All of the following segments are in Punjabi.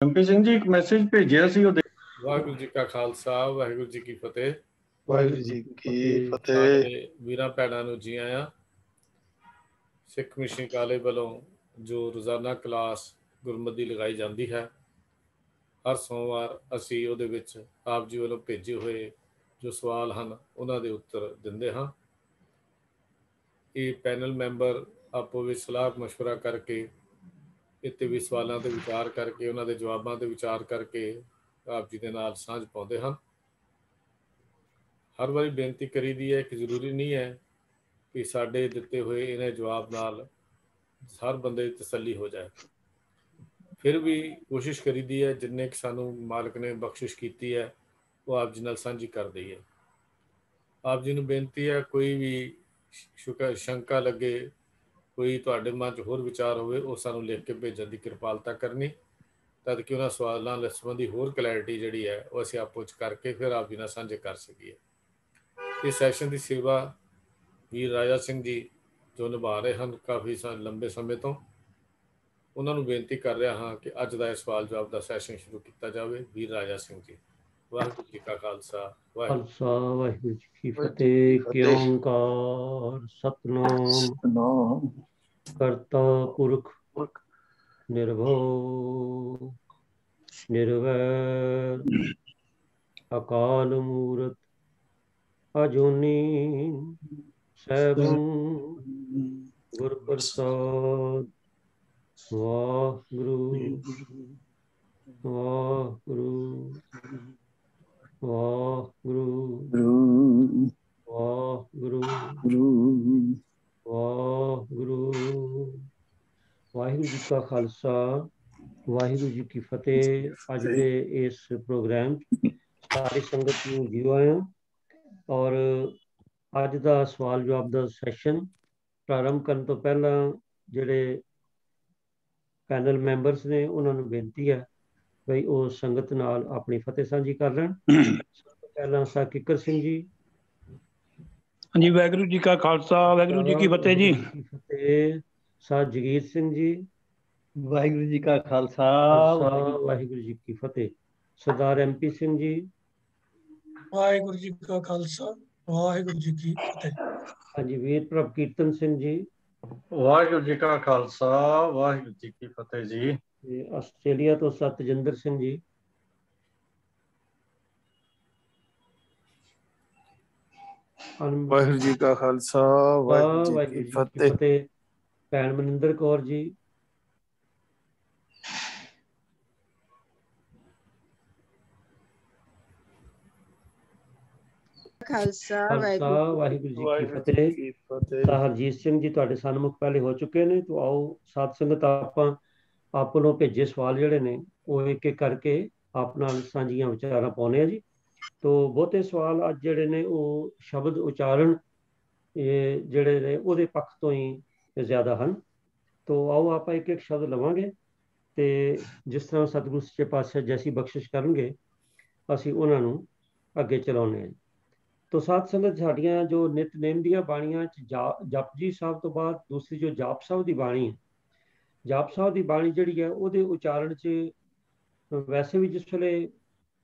एमपी सिंह जी एक मैसेज भेजिया सी ਉਹ ਵਾਹਿਗੁਰੂ ਜੀ ਕਾ ਖਾਲਸਾ ਵਾਹਿਗੁਰੂ ਜੀ ਕੀ ਫਤਿਹ। ਵਾਹਿਗੁਰੂ ਜੀ ਕੀ ਫਤਿਹ। ਸਾਰੇ ਵੀਰਾਂ ਭੈਣਾਂ ਨੂੰ ਜੀ ਆਇਆਂ। ਸਿੱਖ ਮਿਸ਼ਨ ਕਾਲੇ ਵੱਲੋਂ ਜੋ ਰੋਜ਼ਾਨਾ ਕਲਾਸ ਗੁਰਮਤਿ ਲਗਾਈ ਜਾਂਦੀ ਹੈ, ਹਰ ਸੋਮਵਾਰ ਅਸੀਂ ਉਹਦੇ ਵਿੱਚ ਆਪ ਜੀ ਵੱਲੋਂ ਭੇਜੇ ਹੋਏ ਜੋ ਸਵਾਲ ਹਨ ਉਹਨਾਂ ਦੇ ਉੱਤਰ ਦਿੰਦੇ ਹਾਂ। ਇਹ ਪੈਨਲ ਮੈਂਬਰ ਆਪੋ ਵਿੱਚ ਸਲਾਹ ਮਸ਼ਵਰਾ ਕਰਕੇ ਇੱਥੇ ਵੀ ਸਵਾਲਾਂ 'ਤੇ ਵਿਚਾਰ ਕਰਕੇ ਉਹਨਾਂ ਦੇ ਜਵਾਬਾਂ 'ਤੇ ਵਿਚਾਰ ਕਰਕੇ ਆਪ ਜੀ ਦੇ ਨਾਲ ਸਾਂਝ ਪਾਉਂਦੇ ਹਨ। ਹਰ ਵਾਰੀ ਬੇਨਤੀ ਕਰੀਦੀ ਹੈ ਕਿ ਜ਼ਰੂਰੀ ਨਹੀਂ ਹੈ ਕਿ ਸਾਡੇ ਦਿੱਤੇ ਹੋਏ ਇਹਨਾਂ ਜਵਾਬ ਨਾਲ ਹਰ ਬੰਦੇ ਦੀ ਤਸੱਲੀ ਹੋ ਜਾਏ। ਫਿਰ ਵੀ ਕੋਸ਼ਿਸ਼ ਕਰੀਦੀ ਹੈ ਜਿੰਨੇ ਕਿ ਸਾਨੂੰ ਮਾਲਕ ਨੇ ਬਖਸ਼ਿਸ਼ ਕੀਤੀ ਹੈ ਉਹ ਆਪ ਜੀ ਨਾਲ ਸਾਂਝੀ ਕਰ ਦਈਏ। ਆਪ ਜੀ ਨੂੰ ਬੇਨਤੀ ਹੈ ਕੋਈ ਵੀ ਸ਼ੰਕਾ ਲੱਗੇ, ਕੋਈ ਤੁਹਾਡੇ ਮਨ 'ਚ ਹੋਰ ਵਿਚਾਰ ਹੋਵੇ, ਉਹ ਸਾਨੂੰ ਲਿਖ ਕੇ ਭੇਜਣ ਦੀ ਕਿਰਪਾਲਤਾ ਕਰਨੀ, ਤਦ ਕਿ ਉਹਨਾਂ ਸਵਾਲਾਂ ਨਾਲ ਸੰਬੰਧੀ ਹੋਰ ਕਲੈਰਿਟੀ ਜਿਹੜੀ ਹੈ ਉਹ ਅਸੀਂ ਆਪੋ 'ਚ ਕਰਕੇ ਫਿਰ ਆਪ ਜੀ ਨਾਲ ਸਾਂਝੇ ਕਰ ਸਕੀਏ। ਇਸ ਸੈਸ਼ਨ ਦੀ ਸੇਵਾ ਵੀਰ ਰਾਜਾ ਸਿੰਘ ਜੀ ਜੋ ਨਿਭਾ ਰਹੇ ਹਨ ਕਾਫੀ ਲੰਬੇ ਸਮੇਂ ਤੋਂ, ਉਹਨਾਂ ਨੂੰ ਬੇਨਤੀ ਕਰ ਰਿਹਾ ਹਾਂ ਕਿ ਅੱਜ ਦਾ ਇਹ ਸਵਾਲ ਜਵਾਬ ਦਾ ਸੈਸ਼ਨ ਸ਼ੁਰੂ ਕੀਤਾ ਜਾਵੇ। ਵੀਰ ਰਾਜਾ ਸਿੰਘ ਜੀ। ਵਾਹਿਗੁਰੂ ਜੀ ਕਾ ਖਾਲਸਾ ਵਾਹਿਗੁਰੂ ਜੀ ਕੀ ਫਤਿਹ। ਕਿ ਓੰਕਾਰ ਸਤਿਨਾਮ ਕਰਤਾ ਪੁਰਖ ਨਿਰਭਉ ਨਿਰਵੈਰ ਅਕਾਲ ਮੂਰਤ ਅਜੂਨੀ ਸੈਭੰ ਗੁਰ ਪ੍ਰਸਾਦ। ਵਾਹਿਗੁਰੂ ਵਾਹਿਗੁਰੂ ਵਾਹਿਗੁਰੂ ਵਾਹਿਗੁਰੂ ਵਾਹਿਗੁਰੂ। ਵਾਹਿਗੁਰੂ ਜੀ ਕਾ ਖਾਲਸਾ ਵਾਹਿਗੁਰੂ ਜੀ ਕੀ ਫਤਿਹ। ਅੱਜ ਦੇ ਇਸ ਪ੍ਰੋਗਰਾਮ ਸਾਰੀ ਸੰਗਤ ਨੂੰ ਜੀ ਆਇਆਂ। ਔਰ ਅੱਜ ਦਾ ਸਵਾਲ ਜਵਾਬ ਦਾ ਸੈਸ਼ਨ ਪ੍ਰਾਰੰਭ ਕਰਨ ਤੋਂ ਪਹਿਲਾਂ ਜਿਹੜੇ ਪੈਨਲ ਮੈਂਬਰਸ ਨੇ ਉਹਨਾਂ ਨੂੰ ਬੇਨਤੀ ਹੈ ਬਈ ਉਹ ਸੰਗਤ ਨਾਲ ਆਪਣੀ ਫਤਿਹ ਸਾਂਝੀ ਕਰ ਲੈਣ। ਸਭ ਤੋਂ ਪਹਿਲਾਂ ਸਾ ਕਿੱਕਰ ਸਿੰਘ ਜੀ। ਹਾਂਜੀ, ਵਾਹਿਗੁਰੂ ਜੀ ਕਾ ਖਾਲਸਾ ਵਾਹਿਗੁਰੂ ਜੀ ਕੀ ਫਤਿਹ ਜੀ। ਫਤਿਹ। ਸਾ ਜਗੀਰ ਸਿੰਘ ਜੀ। ਵਾਹਿਗੁਰੂ ਜੀ ਕਾ ਖਾਲਸਾ ਵਾਹਿਗੁਰੂ ਜੀ ਕੀ ਫਤਿਹ। ਸਰਦਾਰ ਐਮਪੀ ਸਿੰਘ ਜੀ। ਵਾਹਿਗੁਰੂ ਜੀ ਕਾ ਖਾਲਸਾ ਵਾਹਿਗੁਰੂ ਜੀ ਕੀ ਫਤਿਹ। ਹਾਂਜੀ, ਵੀਰ ਪ੍ਰਭ ਕੀਰਤਨ ਸਿੰਘ ਜੀ। ਵਾਹਿਗੁਰੂ ਜੀ ਕਾ ਖਾਲਸਾ ਵਾਹਿਗੁਰੂ ਜੀ ਕੀ ਫਤਿਹ ਜੀ। ਆਸਟ੍ਰੇਲੀਆ ਤੋਂ ਸਤਜਿੰਦਰ ਸਿੰਘ ਜੀ। ਵਾਹਿਗੁਰੂ ਜੀ ਕਾ ਖਾਲਸਾ ਵਾਹਿਗੁਰੂ ਜੀ ਕੀ ਫਤਿਹ। ਭੈਣ ਮਨਿੰਦਰ ਕੌਰ ਜੀ। ਖਾਲਸਾ ਵਾਹਿਗੁਰੂ ਜੀ ਕੀ ਫਤਿਹ। ਹਰਜੀਤ ਸਿੰਘ ਜੀ ਤੁਹਾਡੇ ਸਨਮੁਖ ਪਹਿਲੇ ਹੋ ਚੁੱਕੇ ਨੇ, ਤਾਂ ਆਓ ਸਾਧ ਸੰਗਤ ਆਪਾਂ ਆਪ ਨੂੰ ਭੇਜੇ ਸਵਾਲ ਜਿਹੜੇ ਨੇ ਉਹ ਇੱਕ ਇੱਕ ਕਰਕੇ ਆਪ ਨਾਲ ਸਾਂਝੀਆਂ ਵਿਚਾਰਾਂ ਪਾਉਂਦੇ ਆ ਜੀ। ਤੋ ਬਹੁਤੇ ਸਵਾਲ ਅੱਜ ਜਿਹੜੇ ਨੇ ਉਹ ਸ਼ਬਦ ਉਚਾਰਨ ਜਿਹੜੇ ਨੇ ਉਹਦੇ ਪੱਖ ਤੋਂ ਹੀ ਜ਼ਿਆਦਾ ਹਨ। ਤੋ ਆਓ ਆਪਾਂ ਇੱਕ ਇੱਕ ਸ਼ਬਦ ਲਵਾਂਗੇ ਤੇ ਜਿਸ ਤਰ੍ਹਾਂ ਸਤਿਗੁਰੂ ਸੱਚੇ ਪਾਤਸ਼ਾਹ ਜੈਸੀ ਬਖਸ਼ਿਸ਼ ਕਰਨਗੇ ਅਸੀਂ ਉਹਨਾਂ ਨੂੰ ਅੱਗੇ ਚਲਾਉਂਦੇ ਹਾਂ। ਤੋ ਸਾਧ ਸੰਗਤ ਸਾਡੀਆਂ ਜੋ ਨਿਤਨੇਮ ਦੀਆਂ ਬਾਣੀਆਂ 'ਚ ਜਪਜੀ ਸਾਹਿਬ ਤੋਂ ਬਾਅਦ ਦੂਸਰੀ ਜੋ ਜਾਪ ਸਾਹਿਬ ਦੀ ਬਾਣੀ ਹੈ, ਜਾਪ ਸਾਹਿਬ ਦੀ ਬਾਣੀ ਜਿਹੜੀ ਹੈ ਉਹਦੇ ਉਚਾਰਨ 'ਚ ਵੈਸੇ ਵੀ ਜਿਸ ਵੇਲੇ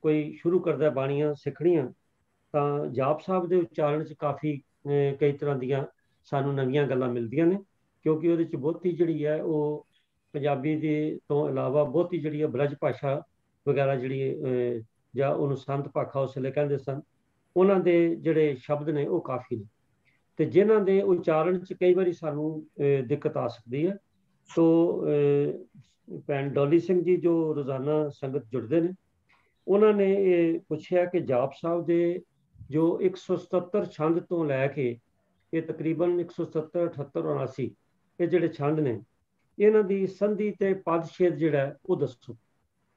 ਕੋਈ ਸ਼ੁਰੂ ਕਰਦਾ ਬਾਣੀਆਂ ਸਿੱਖਣੀਆਂ ਤਾਂ ਜਾਪ ਸਾਹਿਬ ਦੇ ਉਚਾਰਨ 'ਚ ਕਾਫੀ ਕਈ ਤਰ੍ਹਾਂ ਦੀਆਂ ਸਾਨੂੰ ਨਵੀਆਂ ਗੱਲਾਂ ਮਿਲਦੀਆਂ ਨੇ, ਕਿਉਂਕਿ ਉਹਦੇ 'ਚ ਬਹੁਤੀ ਜਿਹੜੀ ਹੈ ਉਹ ਪੰਜਾਬੀ ਦੇ ਤੋਂ ਇਲਾਵਾ ਬਹੁਤੀ ਜਿਹੜੀ ਹੈ ਬ੍ਰਜ ਭਾਸ਼ਾ ਵਗੈਰਾ ਜਿਹੜੀ ਜਾਂ ਉਹਨੂੰ ਸੰਤ ਭਾਖਾ ਉਸ ਵੇਲੇ ਕਹਿੰਦੇ ਸਨ, ਉਹਨਾਂ ਦੇ ਜਿਹੜੇ ਸ਼ਬਦ ਨੇ ਉਹ ਕਾਫੀ ਨੇ ਤੇ ਜਿਨ੍ਹਾਂ ਦੇ ਉਚਾਰਨ 'ਚ ਕਈ ਵਾਰੀ ਸਾਨੂੰ ਦਿੱਕਤ ਆ ਸਕਦੀ ਹੈ। ਤੋ ਭੈਣ ਡੋਲੀ ਸਿੰਘ ਜੀ ਜੋ ਰੋਜ਼ਾਨਾ ਸੰਗਤ ਜੁੜਦੇ ਨੇ ਉਹਨਾਂ ਨੇ ਇਹ ਪੁੱਛਿਆ ਕਿ ਜਾਪ ਸਾਹਿਬ ਦੇ ਜੋ 177 ਛੰਦ ਤੋਂ ਲੈ ਕੇ ਇਹ ਤਕਰੀਬਨ 177, 78, 79 ਇਹ ਜਿਹੜੇ ਛੰਦ ਨੇ ਇਹਨਾਂ ਦੀ ਸੰਧੀ ਤੇ ਪਦਛੇਦ ਜਿਹੜਾ ਉਹ ਦੱਸੋ।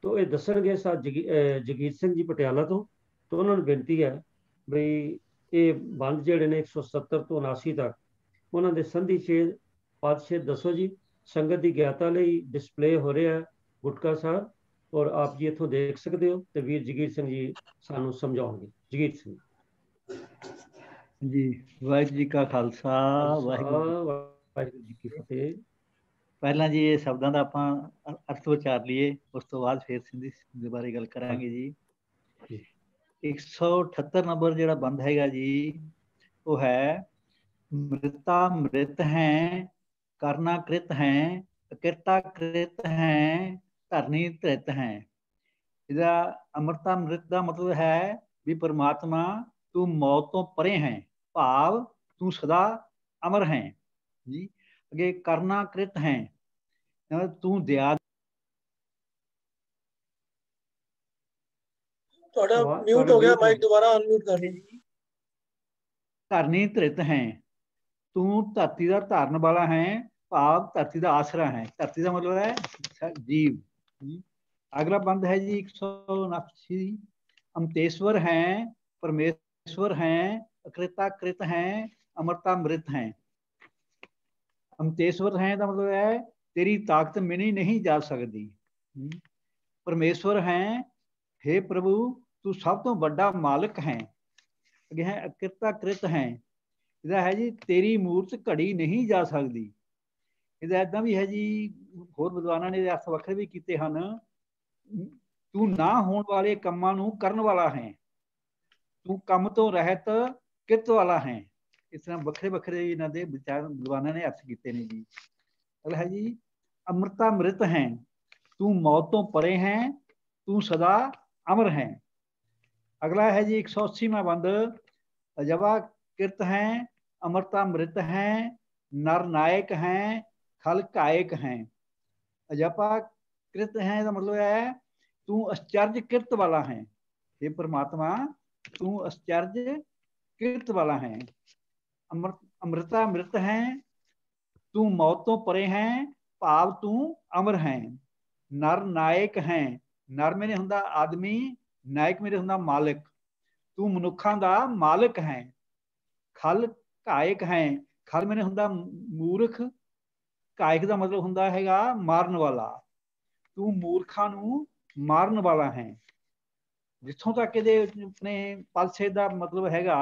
ਤੋ ਇਹ ਦੱਸਣਗੇ ਸਾ ਜਗੀਰ ਸਿੰਘ ਜੀ ਪਟਿਆਲਾ ਤੋਂ। ਤੋ ਉਹਨਾਂ ਨੂੰ ਬੇਨਤੀ ਹੈ ਬਈ ਇਹ ਬੰਦ ਜਿਹੜੇ ਨੇ 177 ਤੋਂ 79 ਤੱਕ ਉਹਨਾਂ ਦੇ ਸੰਧੀ ਛੇਦ ਪਦਛੇਦ ਦੱਸੋ ਜੀ। ਸੰਗਤ ਦੀ ਗਿਆਤਾ ਲਈ ਡਿਸਪਲੇ ਹੋ ਰਿਹਾ ਹੈ ਗੁਟਕਾ ਸਾਹਿਬ ਔਰ ਆਪ ਜੀ ਇੱਥੋਂ ਦੇਖ ਸਕਦੇ ਹੋ ਤੇ ਵੀਰ ਜਗੀਰ ਸਿੰਘ ਜੀ ਸਾਨੂੰ ਸਮਝਾਉਣਗੇ। ਜਗੀਰ ਸਿੰਘ ਜੀ। ਵਾਹਿਗੁਰੂ ਜੀ ਕਾ ਖਾਲਸਾ ਵਾਹਿਗੁਰੂ ਜੀ ਕੀ ਫਤਿਹ। ਪਹਿਲਾਂ ਜੀ ਇਹ ਸ਼ਬਦਾਂ ਦਾ ਆਪਾਂ ਅਰਥ ਵਿਚਾਰ ਲਈਏ, ਉਸ ਤੋਂ ਬਾਅਦ ਫਿਰ ਸਿੰਧੀ ਦੇ ਬਾਰੇ ਗੱਲ ਕਰਾਂਗੇ ਜੀ। 178 ਨੰਬਰ ਜਿਹੜਾ ਬੰਦ ਹੈਗਾ ਜੀ, ਉਹ ਹੈ ਮ੍ਰਿਤਾ ਮ੍ਰਿਤ ਹੈ, ਕਰਨਾ ਕ੍ਰਿਤ ਹੈ, ਅਕਿਰਤਾ ਕ੍ਰਿਤ ਹੈ, ਧਰਨੀ ਧ੍ਰਿਤ ਹੈ। ਇਹਦਾ ਅਮਰਤਾ ਮ੍ਰਿਤ ਦਾ ਮਤਲਬ ਹੈ ਵੀ ਪਰਮਾਤਮਾ ਤੂੰ ਮੌਤ ਤੋਂ ਪਰੇ ਹੈ, ਭਾਵ ਤੂੰ ਸਦਾ ਅਮਰ ਹੈ ਜੀ। ਅੱਗੇ ਕਰਨਾ ਕ੍ਰਿਤ ਹੈ, ਤੂੰ ਦਇਆ। ਤੁਹਾਡਾ ਮਿਊਟ ਹੋ ਗਿਆ ਮਾਈਕ, ਦੁਬਾਰਾ ਅਨਮਿਊਟ ਕਰ ਲਓ ਜੀ। ਧਰਨੀ ਧ੍ਰਿਤ ਹੈ, ਤੂੰ ਧਰਤੀ ਦਾ ਧਾਰਨ ਵਾਲਾ ਹੈ, ਭਾਵ ਧਰਤੀ ਦਾ ਆਸਰਾ ਹੈ। ਧਰਤੀ ਦਾ ਮਤਲਬ ਹੈ ਜੀਵ। ਅਗਲਾ ਬੰਦ ਹੈ ਜੀ 179। ਅਮਤੇਸ਼ਵਰ ਹੈ, ਪਰਮੇਸ਼ਵਰ ਹੈ, ਅਕ੍ਰਿਤਾ ਕ੍ਰਿਤ ਹੈ, ਅਮਰਤਾ ਮ੍ਰਿਤ ਹੈ। ਅਮਤੇਸ਼ਵਰ ਹੈ ਦਾ ਮਤਲਬ ਹੈ ਤੇਰੀ ਤਾਕਤ ਮਿਣੀ ਨਹੀਂ ਜਾ ਸਕਦੀ। ਪਰਮੇਸ਼ਵਰ ਹੈ, हे ਪ੍ਰਭੂ ਤੂੰ ਸਭ ਤੋਂ ਵੱਡਾ ਮਾਲਕ ਹੈ। ਅੱਗੇ ਹੈ ਅਕਿਰਤਾ ਕ੍ਰਿਤ ਹੈ, ਇਹਦਾ ਹੈ ਜੀ ਤੇਰੀ ਮੂਰਤ ਘੜੀ ਨਹੀਂ ਜਾ ਸਕਦੀ। ਇਹਦਾ ਏਦਾਂ ਵੀ ਹੈ ਜੀ, ਹੋਰ ਵਿਦਵਾਨਾਂ ਨੇ ਅਰਥ ਵੱਖਰੇ ਵੀ ਕੀਤੇ ਹਨ। ਤੂੰ ਨਾ ਹੋਣ ਵਾਲੇ ਕੰਮਾਂ ਨੂੰ ਕਰਨ ਵਾਲਾ ਹੈ, ਤੂੰ ਕੰਮ ਤੋਂ ਰਹਿਤ ਕਿਰਤ ਵਾਲਾ ਹੈ। ਇਸ ਤਰ੍ਹਾਂ ਵੱਖਰੇ ਵੱਖਰੇ ਇਹਨਾਂ ਦੇ ਵਿਚਾਰ ਵਿਦਵਾਨਾਂ ਨੇ ਅਰਥ ਕੀਤੇ ਨੇ ਜੀ। ਅਗਲਾ ਹੈ ਜੀ ਅਮਰਤਾ ਮ੍ਰਿਤ ਹੈ, ਤੂੰ ਮੌਤ ਤੋਂ ਪਰੇ ਹੈ, ਤੂੰ ਸਦਾ ਅਮਰ ਹੈ। ਅਗਲਾ ਹੈ ਜੀ 180ਵਾਂ ਬੰਦ। ਅਜਵਾ ਕਿਰਤ ਹੈ, ਅਮਰਤਾ ਮ੍ਰਿਤ ਹੈ, ਨਰ ਨਾਇਕ ਹੈ, ਖਲ ਕਾਇਕ ਹੈ। ਅਜਪਾ ਕਿਰਤ ਹੈ ਦਾ ਮਤਲਬ ਹੈ ਤੂੰ ਅਚਰਜ ਕਿਰਤ ਵਾਲਾ ਹੈ। ਇਹ ਪਰਮਾਤਮਾ ਤੂੰ ਅਚਰਜ ਕਿਰਤ ਵਾਲਾ ਹੈ। ਅਮਰਤਾ ਮ੍ਰਿਤ ਹੈ, ਤੂੰ ਮੌਤ ਤੋਂ ਪਰੇ ਹੈ, ਭਾਵ ਤੂੰ ਅਮਰ ਹੈ। ਨਰ ਨਾਇਕ ਹੈ, ਨਰ ਮੇਰੇ ਹੁੰਦਾ ਆਦਮੀ, ਨਾਇਕ ਮੇਰੇ ਹੁੰਦਾ ਮਾਲਕ, ਤੂੰ ਮਨੁੱਖਾਂ ਦਾ ਮਾਲਕ ਹੈ। ਖਲ ਕਾਇਕ ਹੈ, ਖਲ ਮੇਰੇ ਹੁੰਦਾ ਮੂਰਖ, ਕਾਇਕ ਦਾ ਮਤਲਬ ਹੁੰਦਾ ਹੈਗਾ ਮਾਰਨ ਵਾਲਾ, ਤੂੰ ਮੂਰਖਾਂ ਨੂੰ ਮਾਰਨ ਵਾਲਾ ਹੈ। ਜਿੱਥੋਂ ਤੱਕ ਇਹਦੇ ਆਪਣੇ ਪਲਸੇ ਦਾ ਮਤਲਬ ਹੈਗਾ,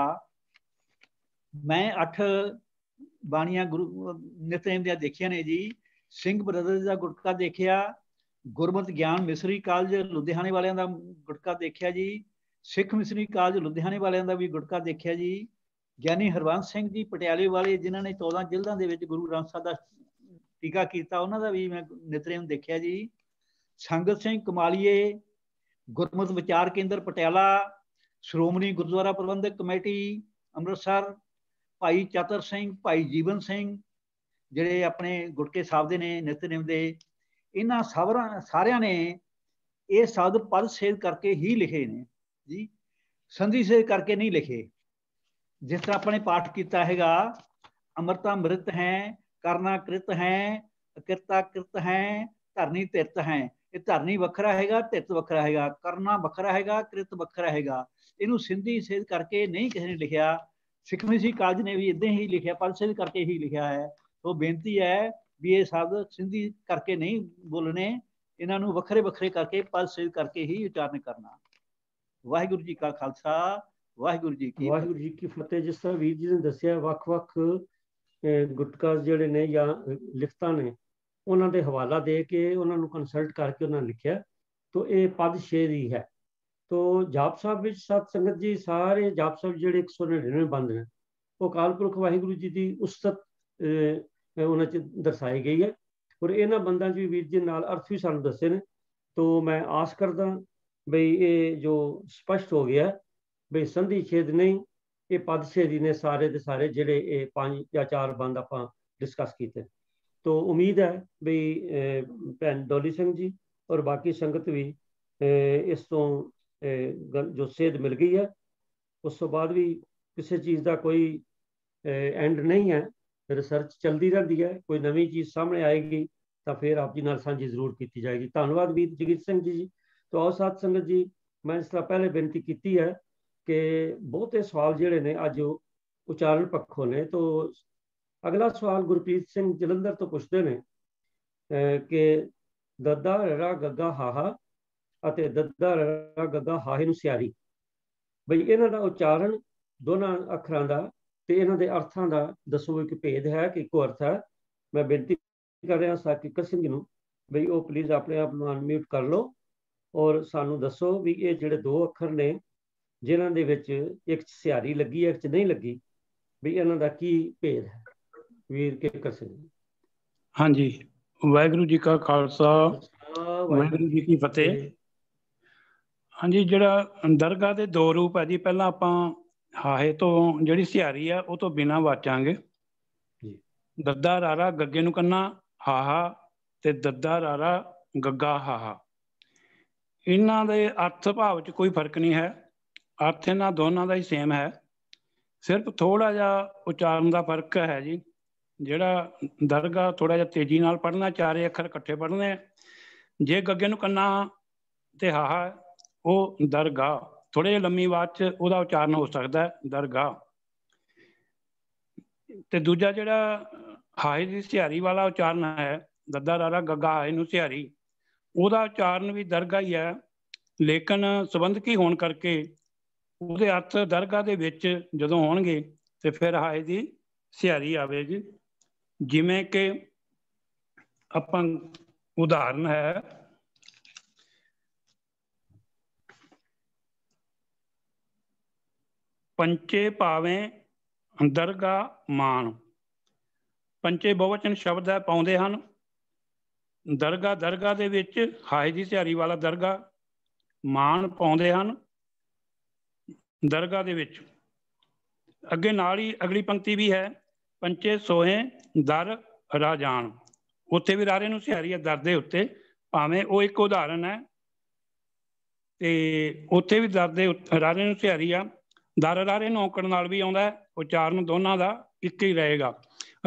ਮੈਂ 8 ਬਾਣੀਆਂ ਗੁਰੂ ਨਿਤਨੇਮ ਦੀਆਂ ਦੇਖੀਆਂ ਨੇ ਜੀ। ਸਿੰਘ ਬ੍ਰਦਰਜ਼ ਦਾ ਗੁਟਕਾ ਦੇਖਿਆ, ਗੁਰਮਤਿ ਗਿਆਨ ਮਿਸਰੀ ਕਾਲਜ ਲੁਧਿਆਣੇ ਵਾਲਿਆਂ ਦਾ ਗੁਟਕਾ ਦੇਖਿਆ ਜੀ, ਸਿੱਖ ਮਿਸਰੀ ਕਾਲਜ ਲੁਧਿਆਣੇ ਵਾਲਿਆਂ ਦਾ ਵੀ ਗੁਟਕਾ ਦੇਖਿਆ ਜੀ। ਗਿਆਨੀ ਹਰਬੰਸ ਸਿੰਘ ਜੀ ਪਟਿਆਲੇ ਵਾਲੇ, ਜਿਨ੍ਹਾਂ ਨੇ 14 ਜਿਲਦਾਂ ਦੇ ਵਿੱਚ ਗੁਰੂ ਗ੍ਰੰਥ ਸਾਹਿਬ ਦਾ ਟੀਕਾ ਕੀਤਾ, ਉਹਨਾਂ ਦਾ ਵੀ ਮੈਂ ਨਿਤਨੇਮ ਦੇਖਿਆ ਜੀ। ਸੰਗਤ ਸਿੰਘ ਕਮਾਲੀਏ, ਗੁਰਮਤਿ ਵਿਚਾਰ ਕੇਂਦਰ ਪਟਿਆਲਾ, ਸ਼੍ਰੋਮਣੀ ਗੁਰਦੁਆਰਾ ਪ੍ਰਬੰਧਕ ਕਮੇਟੀ ਅੰਮ੍ਰਿਤਸਰ, ਭਾਈ ਚਤਰ ਸਿੰਘ, ਭਾਈ ਜੀਵਨ ਸਿੰਘ, ਜਿਹੜੇ ਆਪਣੇ ਗੁਟਕੇ ਸਾਹਿਬ ਦੇ ਨੇ ਨਿਤਨੇਮ ਦੇ, ਇਹਨਾਂ ਸਾਰਿਆਂ ਨੇ ਇਹ ਸ਼ਬਦ ਪਦ ਛੇਦ ਕਰਕੇ ਹੀ ਲਿਖੇ ਨੇ ਜੀ, ਸੰਧੀ ਛੇਦ ਕਰਕੇ ਨਹੀਂ ਲਿਖੇ। ਜਿਸ ਤਰ੍ਹਾਂ ਆਪਾਂ ਨੇ ਪਾਠ ਕੀਤਾ ਹੈਗਾ, ਅਮਰਤਾ ਮ੍ਰਿਤ ਹੈ, ਕਰਨਾ ਕ੍ਰਿਤ ਹੈ, ਅਕਿਰਤਾ ਕ੍ਰਿਤ ਹੈ, ਧਰਨੀ ਧਿਰਤ ਹੈ। ਇਹ ਧਰਨੀ ਵੱਖਰਾ ਹੈਗਾ, ਧਿਰਤ ਵੱਖਰਾ ਹੈਗਾ, ਕਰਨਾ ਵੱਖਰਾ ਹੈਗਾ, ਕ੍ਰਿਤ ਵੱਖਰਾ ਹੈਗਾ। ਇਹਨੂੰ ਸਿੰਧੀ ਛੇਦ ਕਰਕੇ ਨਹੀਂ ਕਿਸੇ ਨੇ ਲਿਖਿਆ। ਸਿੱਖਵੀਂ ਸੀ ਕਾਲਜ ਨੇ ਵੀ ਇਦਾਂ ਹੀ ਲਿਖਿਆ, ਪਦ ਛੇਦ ਕਰਕੇ ਹੀ ਲਿਖਿਆ ਹੈ। ਸੋ ਬੇਨਤੀ ਹੈ ਵੀ ਇਹ ਸ਼ਬਦ ਸਿੰਧੀ ਕਰਕੇ ਨਹੀਂ ਬੋਲਣੇ, ਇਹਨਾਂ ਨੂੰ ਵੱਖਰੇ ਵੱਖਰੇ ਕਰਕੇ ਪਦ ਛੇਦ ਕਰਕੇ ਹੀ ਉਚਾਰਨ ਕਰਨਾ। ਵਾਹਿਗੁਰੂ ਜੀ ਕਾ ਖਾਲਸਾ, ਵਾਹਿਗੁਰੂ ਜੀ ਕੀ ਫਤਿਹ। ਜਿਸ ਤਰ੍ਹਾਂ ਵੀਰ ਜੀ ਨੇ ਦੱਸਿਆ, ਵੱਖ-ਵੱਖ ਗੁਟਕਾ ਜਿਹੜੇ ਨੇ ਜਾਂ ਲਿਖਤਾਂ ਨੇ, ਉਹਨਾਂ ਦੇ ਹਵਾਲਾ ਦੇ ਕੇ ਉਹਨਾਂ ਨੂੰ ਕੰਸਲਟ ਕਰਕੇ ਉਹਨਾਂ ਨੇ ਲਿਖਿਆ। ਤੋ ਇਹ ਪਦ ਛੇਦ ਹੀ ਹੈ। ਤੋ ਜਾਪ ਸਾਹਿਬ ਵਿੱਚ ਸਤ ਸੰਗਤ ਜੀ, ਸਾਰੇ ਜਾਪ ਸਾਹਿਬ ਜਿਹੜੇ 199 ਬੰਦ ਨੇ, ਉਹ ਅਕਾਲ ਪੁਰਖ ਵਾਹਿਗੁਰੂ ਜੀ ਦੀ ਉਸਤਤ ਉਹਨਾਂ 'ਚ ਦਰਸਾਈ ਗਈ ਹੈ। ਔਰ ਇਹਨਾਂ ਬੰਦਾਂ 'ਚ ਵੀ ਵੀਰ ਜੀ ਨਾਲ ਅਰਥ ਵੀ ਸਾਨੂੰ ਦੱਸੇ ਨੇ। ਤੋ ਮੈਂ ਆਸ ਕਰਦਾ ਬਈ ਇਹ ਜੋ ਸਪਸ਼ਟ ਹੋ ਗਿਆ ਬਈ ਸੰਧੀ ਛੇਦ ਨਹੀਂ, ਇਹ ਪਦ ਛੇਦ ਹੀ ਨੇ ਸਾਰੇ ਦੇ ਸਾਰੇ, ਜਿਹੜੇ ਇਹ 5 ਜਾਂ 4 ਬੰਦ ਆਪਾਂ ਡਿਸਕਸ ਕੀਤੇ। ਤੋ ਉਮੀਦ ਹੈ ਬਈ ਭੈਣ ਡੋਲੀ ਸਿੰਘ ਜੀ ਔਰ ਬਾਕੀ ਸੰਗਤ ਵੀ ਇਸ ਤੋਂ ਜੋ ਸੇਧ ਮਿਲ ਗਈ ਹੈ। ਉਸ ਤੋਂ ਬਾਅਦ ਵੀ ਕਿਸੇ ਚੀਜ਼ ਦਾ ਕੋਈ ਐਂਡ ਨਹੀਂ ਹੈ, ਰਿਸਰਚ ਚੱਲਦੀ ਰਹਿੰਦੀ ਹੈ। ਕੋਈ ਨਵੀਂ ਚੀਜ਼ ਸਾਹਮਣੇ ਆਏਗੀ ਤਾਂ ਫਿਰ ਆਪ ਜੀ ਨਾਲ ਸਾਂਝੀ ਜ਼ਰੂਰ ਕੀਤੀ ਜਾਏਗੀ। ਧੰਨਵਾਦ ਵੀਰ ਜਗੀਰ ਸਿੰਘ ਜੀ। ਤੋ ਆਓ ਸਾਧ ਸੰਗਤ ਜੀ, ਮੈਂ ਇਸ ਤਰ੍ਹਾਂ ਪਹਿਲੇ ਬੇਨਤੀ ਕੀਤੀ ਹੈ ਕਿ ਬਹੁਤੇ ਸਵਾਲ ਜਿਹੜੇ ਨੇ ਅੱਜ ਉਚਾਰਨ ਪੱਖੋਂ ਨੇ। ਤੋ ਅਗਲਾ ਸਵਾਲ ਗੁਰਪ੍ਰੀਤ ਸਿੰਘ ਜਲੰਧਰ ਤੋਂ ਪੁੱਛਦੇ ਨੇ ਕਿ ਦੱਦਾ ਰਾ ਗੱਗਾ ਹਾਹਾ ਅਤੇ ਦੱਦਾ ਰਾ ਗੱਗਾ ਹਾਹੇ ਨੂੰ ਸਿਆਰੀ, ਬਈ ਇਹਨਾਂ ਦਾ ਉਚਾਰਨ ਦੋਨਾਂ ਅੱਖਰਾਂ ਦਾ ਤੇ ਇਹਨਾਂ ਦੇ ਅਰਥਾਂ ਦਾ ਦੱਸੋ। ਇੱਕ ਭੇਦ ਹੈ ਕਿ ਇੱਕੋ ਅਰਥ ਹੈ? ਮੈਂ ਬੇਨਤੀ कर रहा साकी किशन जी बई वो प्लीज़ अपने आप को अनम्यूट कर लो और सानू दसो भी ये जिहड़े 2 अखर ने जिन्हां दे विच एक सिहारी लगी है, एक नहीं लगी, भी इन्हां दा की भेद है। वीर के किशन जी। हाँ जी, वाहिगुरू जी का खालसा वाहिगुरू जी की फतेह। हाँ जी, जिहड़ा दरगाह दे 2 रूप है जी, पहला आपां हाहे तो जिहड़ी सिहारी है वो तो बिना वाचांगे। दद्दा रारा गग्गे नूं कन्ना हाहा ते दद्दा रारा गग्गा हाहा। इन्हां दे अर्थ भाव च कोई फर्क नहीं है, अर्थ इन्हां दोनों का ही सेम है, सिर्फ थोड़ा जिहा उचारण का फर्क है जी। जिहड़ा दरगाह थोड़ा जिहा तेजी नाल पढ़ना, 4 अखर इकट्ठे पढ़ने। जे गग्गे नूं कन्ना ते हाहा वो दरगाह, थोड़े जिहे लम्मी आवाज़ च उहदा उचारण हो सकता है दरगाह। ते दूजा जिहड़ा हाए दी सिहारी वाला उचारण है, दद्दा रारा गग्गा हाए नूं सिहारी, ਉਹਦਾ ਉਚਾਰਨ भी दरगाह ही है, लेकिन संबंधकी होण करके ਉਹਦੇ अर्थ दरगाह ਦੇ ਵਿੱਚ ਜਦੋਂ ਹੋਣਗੇ ਤੇ ਫਿਰ ਹਾਏ ਦੀ ਸਿਹਾਰੀ ਆਵੇਗੀ। ਜਿਵੇਂ ਕਿ ਆਪਾਂ ਉਦਾਹਰਨ ਹੈ ਪੰਚੇ ਭਾਵੇਂ ਦਰਗਾਹ ਮਾਨ। ਪੰਚੇ ਬਹੁਵਚਨ ਸ਼ਬਦ ਹੈ, ਪਾਉਂਦੇ ਹਨ। ਦਰਗਾਹ ਦਰਗਾਹ ਦੇ ਵਿੱਚ ਹਾਏ ਦੀ ਸਿਹਾਰੀ ਵਾਲਾ ਦਰਗਾਹ, ਮਾਨ ਪਾਉਂਦੇ ਹਨ ਦਰਗਾਹ ਦੇ ਵਿੱਚ। ਅੱਗੇ ਨਾਲ ਹੀ ਅਗਲੀ ਪੰਕਤੀ ਵੀ ਹੈ, ਪੰਚੇ ਸੋਹੇ ਦਰ ਰਾਜਾਨ। ਉੱਥੇ ਵੀ ਰਾਰੇ ਨੂੰ ਸਿਹਾਰੀ ਹੈ ਦਰ ਦੇ ਉੱਤੇ, ਭਾਵੇਂ ਉਹ ਇੱਕ ਉਦਾਹਰਨ ਹੈ ਤੇ ਉੱਥੇ ਵੀ ਦਰ ਦੇ ਰਾਰੇ ਨੂੰ ਸਿਹਾਰੀ ਆ। ਦਰ ਰਾਰੇ ਨੂੰ ਔਂਕੜ ਨਾਲ ਵੀ ਆਉਂਦਾ, ਉਚਾਰਨ ਦੋਨਾਂ ਦਾ ਇੱਕ ਹੀ ਰਹੇਗਾ।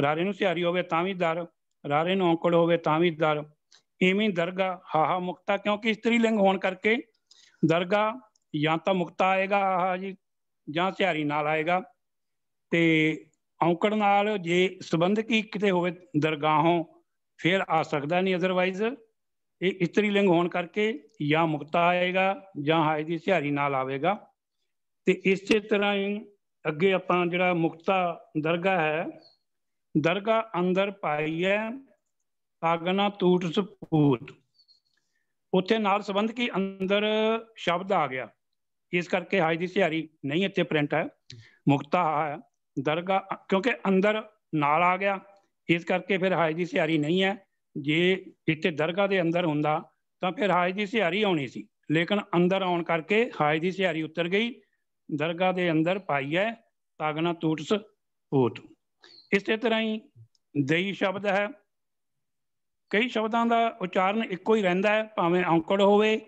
ਰਾਰੇ ਨੂੰ ਸਿਹਾਰੀ ਹੋਵੇ ਤਾਂ ਵੀ ਦਰ, ਰਾਰੇ ਨੂੰ ਔਂਕੜ ਹੋਵੇ ਤਾਂ ਵੀ ਦਰ। ਇਵੇਂ ਦਰਗਾਹ ਹਾਹਾ ਮੁਕਤਾ, ਕਿਉਂਕਿ ਇਸਤਰੀ ਲਿੰਗ ਹੋਣ ਕਰਕੇ ਦਰਗਾਹ ਜਾਂ ਤਾਂ ਮੁਕਤਾ ਆਏਗਾ ਹਾਹਾ ਜੀ, ਜਾਂ ਸਿਹਾਰੀ ਨਾਲ ਆਏਗਾ। ਤੇ ਔਂਕੜ ਨਾਲ ਜੇ ਸੰਬੰਧਕੀ ਕਿਤੇ ਹੋਵੇ ਦਰਗਾਹੋਂ ਫਿਰ ਆ ਸਕਦਾ ਨਹੀਂ, ਅਦਰਵਾਈਜ਼ ਇਹ ਇਸਤਰੀ ਲਿੰਗ ਹੋਣ ਕਰਕੇ ਜਾਂ ਮੁਕਤਾ ਆਏਗਾ ਜਾਂ ਹਾਏ ਦੀ ਸਿਹਾਰੀ ਨਾਲ ਆਵੇਗਾ। ਤੇ ਇਸੇ ਤਰ੍ਹਾਂ ਹੀ ਅੱਗੇ ਆਪਾਂ ਜਿਹੜਾ ਮੁਕਤਾ ਦਰਗਾਹ ਹੈ, ਦਰਗਾਹ ਅੰਦਰ ਪਾਈ ਹੈ ਆਗਨਾ ਤੂਟ ਸਪੂਤ, ਉੱਥੇ ਨਾਲ ਸੰਬੰਧਕੀ ਅੰਦਰ ਸ਼ਬਦ ਆ ਗਿਆ, ਇਸ ਕਰਕੇ ਹਾਏ ਦੀ ਸਿਹਾਰੀ ਨਹੀਂ ਇੱਥੇ ਪ੍ਰਿੰਟ ਹੈ, ਮੁਕਤਾ ਹੈ ਦਰਗਾਹ, ਕਿਉਂਕਿ ਅੰਦਰ ਨਾਲ ਆ ਗਿਆ ਇਸ ਕਰਕੇ ਫਿਰ ਹਾਏ ਦੀ ਸਿਹਾਰੀ ਨਹੀਂ ਹੈ। ਜੇ ਇੱਥੇ ਦਰਗਾਹ ਦੇ ਅੰਦਰ ਹੁੰਦਾ ਤਾਂ ਫਿਰ ਹਾਏ ਦੀ ਸਿਹਾਰੀ ਆਉਣੀ ਸੀ, ਲੇਕਿਨ ਅੰਦਰ ਆਉਣ ਕਰਕੇ ਹਾਏ ਦੀ ਸਿਹਾਰੀ ਉਤਰ ਗਈ। ਦਰਗਾਹ ਦੇ ਅੰਦਰ ਪਾਈ ਹੈ ਤਾਗਨਾ ਤੂਟ ਸਪੂਤ। ਇਸੇ ਤਰ੍ਹਾਂ ਹੀ ਦੇਈ ਸ਼ਬਦ ਹੈ, ਕਈ ਸ਼ਬਦਾਂ ਦਾ ਉਚਾਰਨ ਇੱਕੋ ਹੀ ਰਹਿੰਦਾ ਹੈ, ਭਾਵੇਂ ਔਂਕੜ ਹੋਵੇ